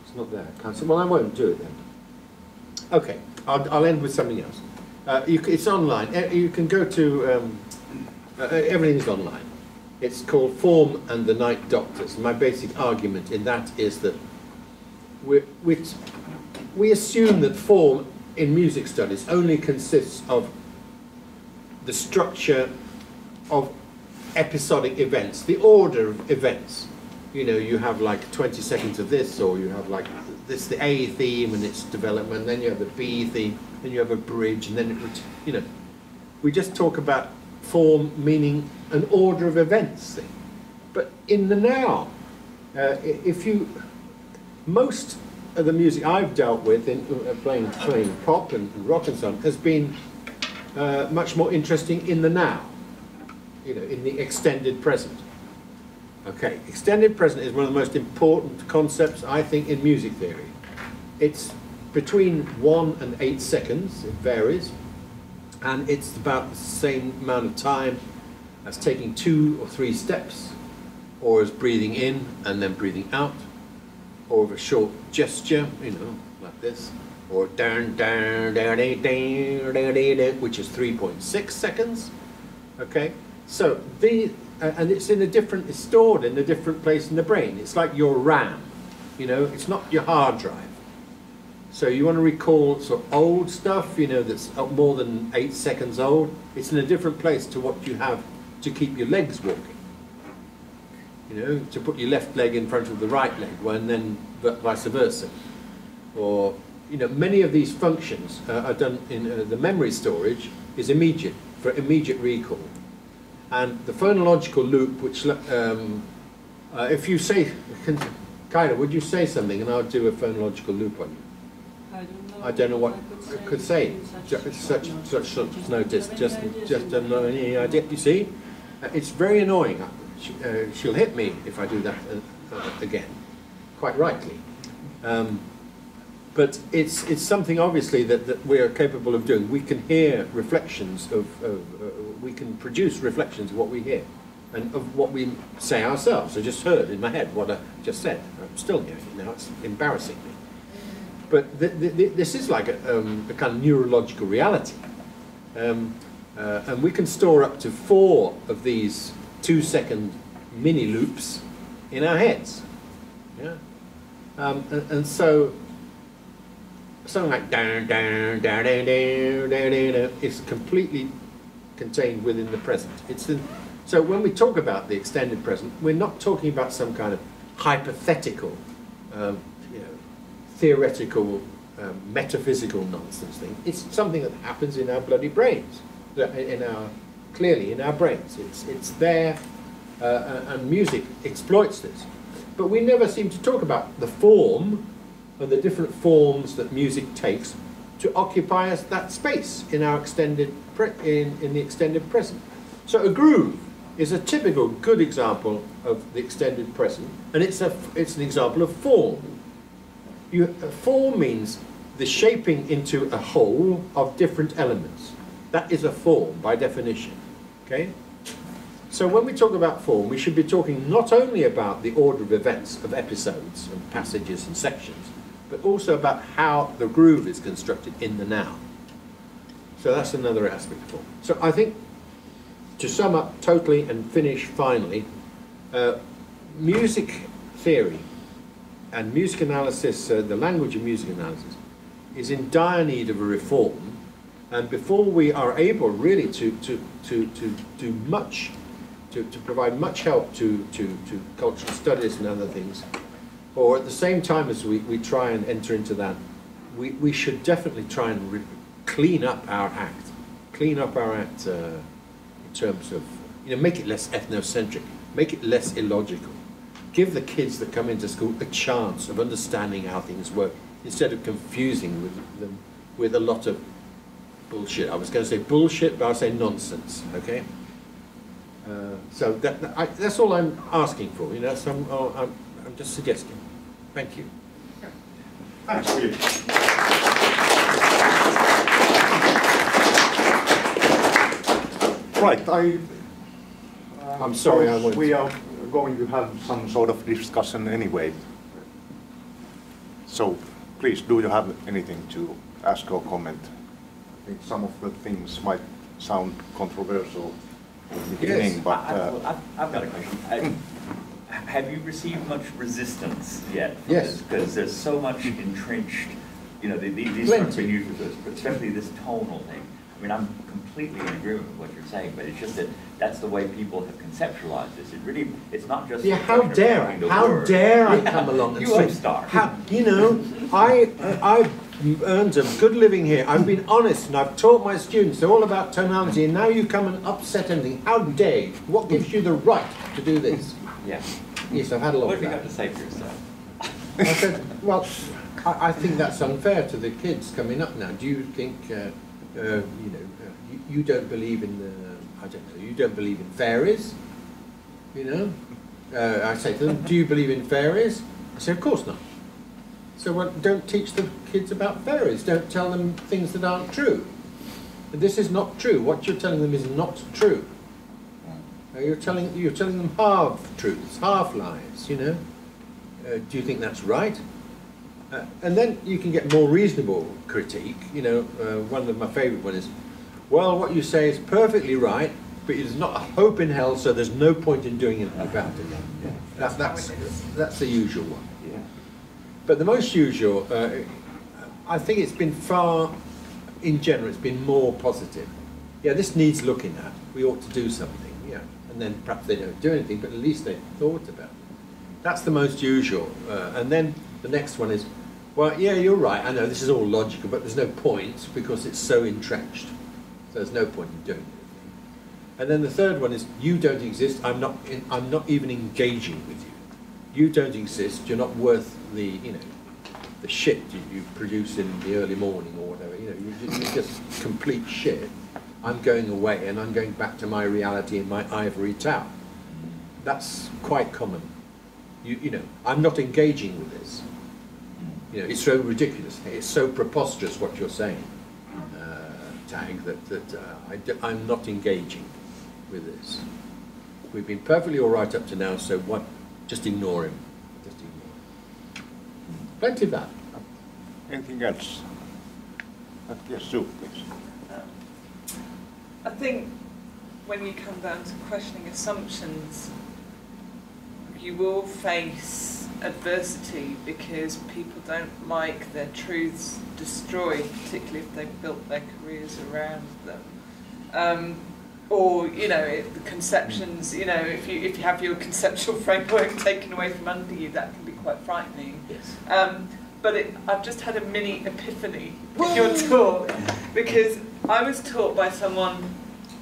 It's not there. Can't see. Well, I won't do it then. Okay, I'll end with something else. It's online. You can go to. Everything's online. It's called Form and the Night Doctors. My basic argument in that is that we assume that form in music studies only consists of the structure of episodic events, the order of events. You know, you have like 20 seconds of this, or you have like this, the A theme and its development, then you have the B theme, then you have a bridge, and then it, you know, we just talk about form meaning an order of events thing. But in the now, most of the music I've dealt with in playing pop and rock and so on has been much more interesting in the now, you know, in the extended present. Okay, extended present is one of the most important concepts, I think, in music theory. It's between 1 and 8 seconds, it varies, and it's about the same amount of time as taking 2 or 3 steps, or as breathing in and then breathing out, or of a short gesture, you know, like this, or down, down, down, down, down, which is 3.6 seconds. Okay, so and it's stored in a different place in the brain. It's like your RAM, you know, it's not your hard drive. So you want to recall sort of old stuff, you know, that's more than 8 seconds old. It's in a different place to what you have to keep your legs walking. You know, to put your left leg in front of the right leg, and then vice versa. Or, you know, many of these functions are done in the memory storage is immediate, for immediate recall. And the phonological loop, which, if you say, Kyra, would you say something and I'll do a phonological loop on you? I don't know what I could say. Such notice, just don't know any idea. You see, it's very annoying. She'll hit me if I do that again, quite rightly. But it's something obviously that we are capable of doing. We can hear reflections we can produce reflections of what we hear and of what we say ourselves. I just heard in my head what I just said. I'm still hearing it now. It's embarrassing me. But this is like a kind of neurological reality. And we can store up to 4 of these 2-second mini loops in our heads. Yeah. And so something like down, down, down, down, down, down, down is completely contained within the present. So when we talk about the extended present, we're not talking about some kind of hypothetical, theoretical, metaphysical nonsense thing. It's something that happens in our bloody brains, clearly in our brains. It's there, and music exploits this. But we never seem to talk about the form and the different forms that music takes to occupy us that space in our extended in the extended present. So a groove is a typical good example of the extended present, and it's an example of form. Form means the shaping into a whole of different elements. That is a form by definition, okay? So when we talk about form, we should be talking not only about the order of events, of episodes and passages and sections, but also about how the groove is constructed in the now. So that's another aspect of form. So I think, to sum up totally and finish finally, music theory and music analysis, the language of music analysis, is in dire need of a reform. And before we are able really to do much, to provide much help to cultural studies and other things, or at the same time as we try and enter into that, we should definitely try and clean up our act. Clean up our act in terms of, make it less ethnocentric, make it less illogical. Give the kids that come into school a chance of understanding how things work, instead of confusing them with a lot of bullshit. I was going to say bullshit, but I'll say nonsense, okay? So that's all I'm asking for, so I'm just suggesting. Thank you. Thanks, William. Right, I'm sorry, we are going to have some sort of discussion anyway. So please, do you have anything to ask or comment? I think some of the things might sound controversial in the beginning, but... I've got a question. Have you received much resistance yet? Yes. Because there's so much entrenched, these terms are used with us, but especially this tonal thing. I mean, I'm completely in agreement with what you're saying, but it's just that that's the way people have conceptualized this. It's not just... Yeah, how dare I come along and say... star. I've earned a good living here. I've been honest and I've taught my students all about tonality, and now you come and upset anything. How dare you? What gives you the right to do this? Yeah. Yes, I've had a lot What of have you that. got to say for yourself? I said, well, I think that's unfair to the kids coming up now. Do you think, you don't believe in the, I don't know, you don't believe in fairies? I say to them, do you believe in fairies? I say, of course not. So well, don't teach the kids about fairies. Don't tell them things that aren't true. This is not true. What you're telling them is not true. You're telling them half truths, half lies. Do you think that's right? And then you can get more reasonable critique. One of my favourite ones is, well, what you say is perfectly right, but there's not a hope in hell, so there's no point in doing anything about it. That's the usual one. Yeah. But the most usual, I think it's been far, in general, it's been more positive. Yeah, this needs looking at. We ought to do something. Yeah, and then perhaps they don't do anything, but at least they've thought about it. That's the most usual. And then the next one is, well, yeah, you're right. I know this is all logical, but there's no point because it's so entrenched. So there's no point in doing anything. And then the third one is, you don't exist. I'm not even engaging with you. You don't exist. You're not worth the the shit you produce in the early morning or whatever. You're just complete shit. I'm going away and I'm going back to my reality in my ivory tower. That's quite common. I'm not engaging with this. It's so ridiculous. It's so preposterous what you're saying, Tagg, that I'm not engaging with this. We've been perfectly all right up to now, so what? Just ignore him. Just ignore him. Plenty of that. Anything else? Yes, Sue, please. I think when you come down to questioning assumptions, you will face adversity because people don't like their truths destroyed, particularly if they've built their careers around them. Or, the conceptions, if you have your conceptual framework taken away from under you, that can be quite frightening. Yes. But I've just had a mini epiphany in your talk, because I was taught by someone,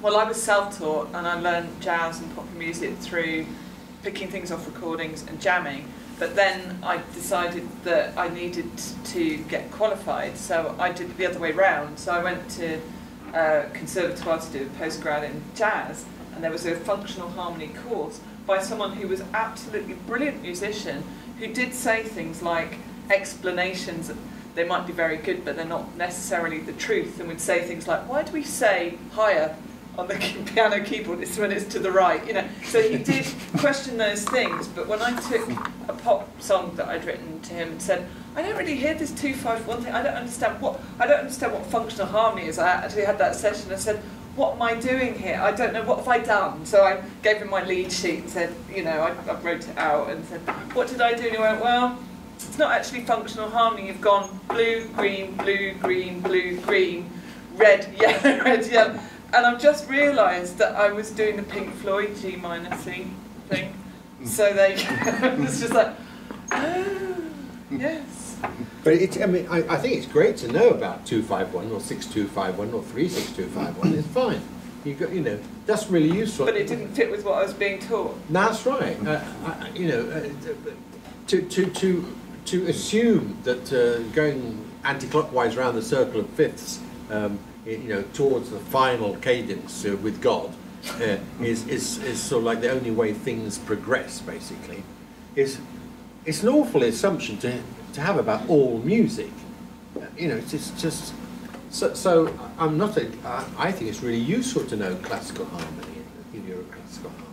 I was self-taught, and I learned jazz and popular music through picking things off recordings and jamming, but then I decided that I needed to get qualified, so I did the other way round. So I went to Conservatory to do a postgrad in jazz, and there was a functional harmony course by someone who was absolutely brilliant musician, who did say things like explanations. they might be very good, but they're not necessarily the truth, and would say things like, why do we say higher on the piano keyboard when it's to the right, you know? So he did question those things, but when I took a pop song that I'd written to him and said, I don't really hear this 2-5-1 thing, I don't understand what functional harmony is. I actually had that session and said, what am I doing here? I don't know, what have I done? So I gave him my lead sheet and said, you know, I wrote it out and said, what did I do? And he went, well, it's not actually functional harmony. You've gone blue, green, blue, green, blue, green, red, yellow, red, yellow. And I've just realised that I was doing the Pink Floyd G minor C thing. So they, it's just like, oh, yes. But I mean, I think it's great to know about 251 or 6251 or 36251. It's fine. You know, that's really useful. But it didn't fit with what I was being taught. That's right. You know, to assume that going anti-clockwise around the circle of fifths, you know, towards the final cadence with God, is sort of like the only way things progress. Basically, it's an awful assumption to have about all music. You know, it's just so I'm not I think it's really useful to know classical harmony, if you're a classical harmony.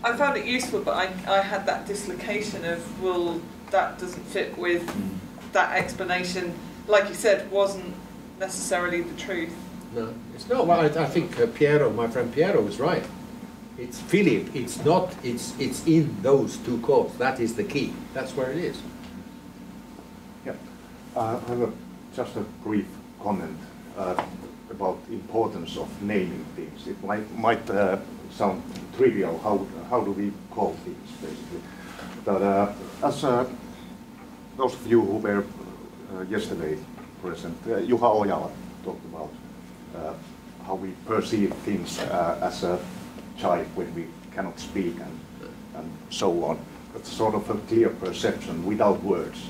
I found it useful, but I had that dislocation of, well, that doesn't fit with that explanation, like you said, wasn't necessarily the truth. No, it's not. Well, I think Piero, my friend Piero, was right. It's Philip. It's not. It's in those two chords. That is the key. That's where it is. Yeah, I have just a brief comment about the importance of naming things. It might sound trivial. How do we call things, basically? But as those of you who were yesterday present, Juha Ojala talked about how we perceive things as a child when we cannot speak and so on. It's sort of a clear perception without words,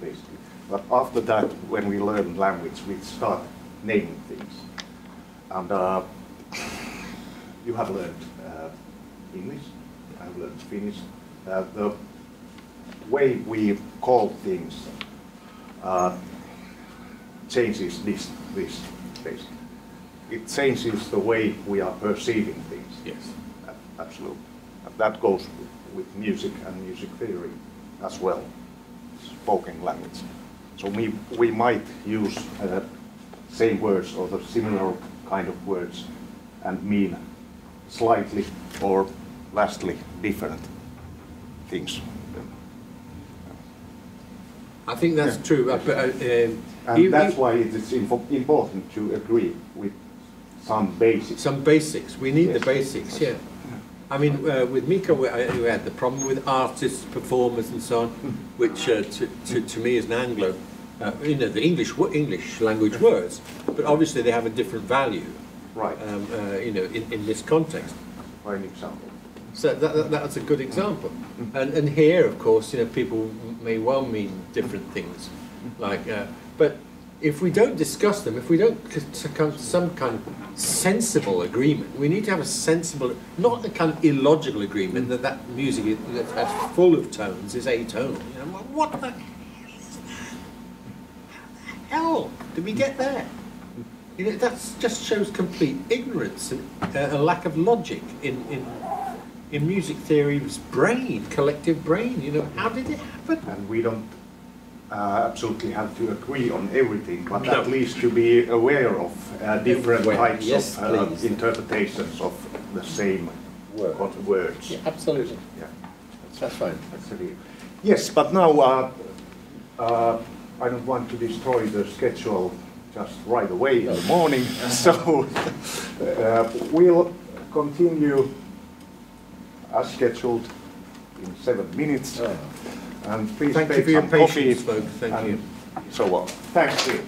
basically. But after that, when we learn language, we start naming things. And you have learned English, I have learned Finnish. The way we call things changes this basically. It changes the way we are perceiving things. Yes. Absolutely. And that goes with music and music theory as well, spoken language. So we might use same words or the similar kind of words and mean slightly or vastly different things. I think that's true. And that's why it is important to agree with some basics. Some basics. We need the basics, yeah. I mean, with Mika, we had the problem with artists, performers, and so on, which to me is an Anglo. You know, the English language words, but obviously they have a different value. Right. You know, in this context. For an example. So that's a good example. And here, of course, you know, people may well mean different things. Like, but if we don't discuss them, if we don't come to some kind of sensible agreement, we need to have a sensible, not a kind of illogical agreement that music that's full of tones is atonal. You know, what the hell did we get there? You know, that just shows complete ignorance and a lack of logic in music theory's brain, collective brain. You know, how did it happen? And we don't absolutely have to agree on everything, but at least to be aware of different types of interpretations of the same words. Yeah, absolutely. Yeah, that's fine. Yes, but now I don't want to destroy the schedule just right away in the morning, so we'll continue as scheduled in 7 minutes. And please thank you take for your some patience, coffee folks. Thank you. So on. Thanks, Steve.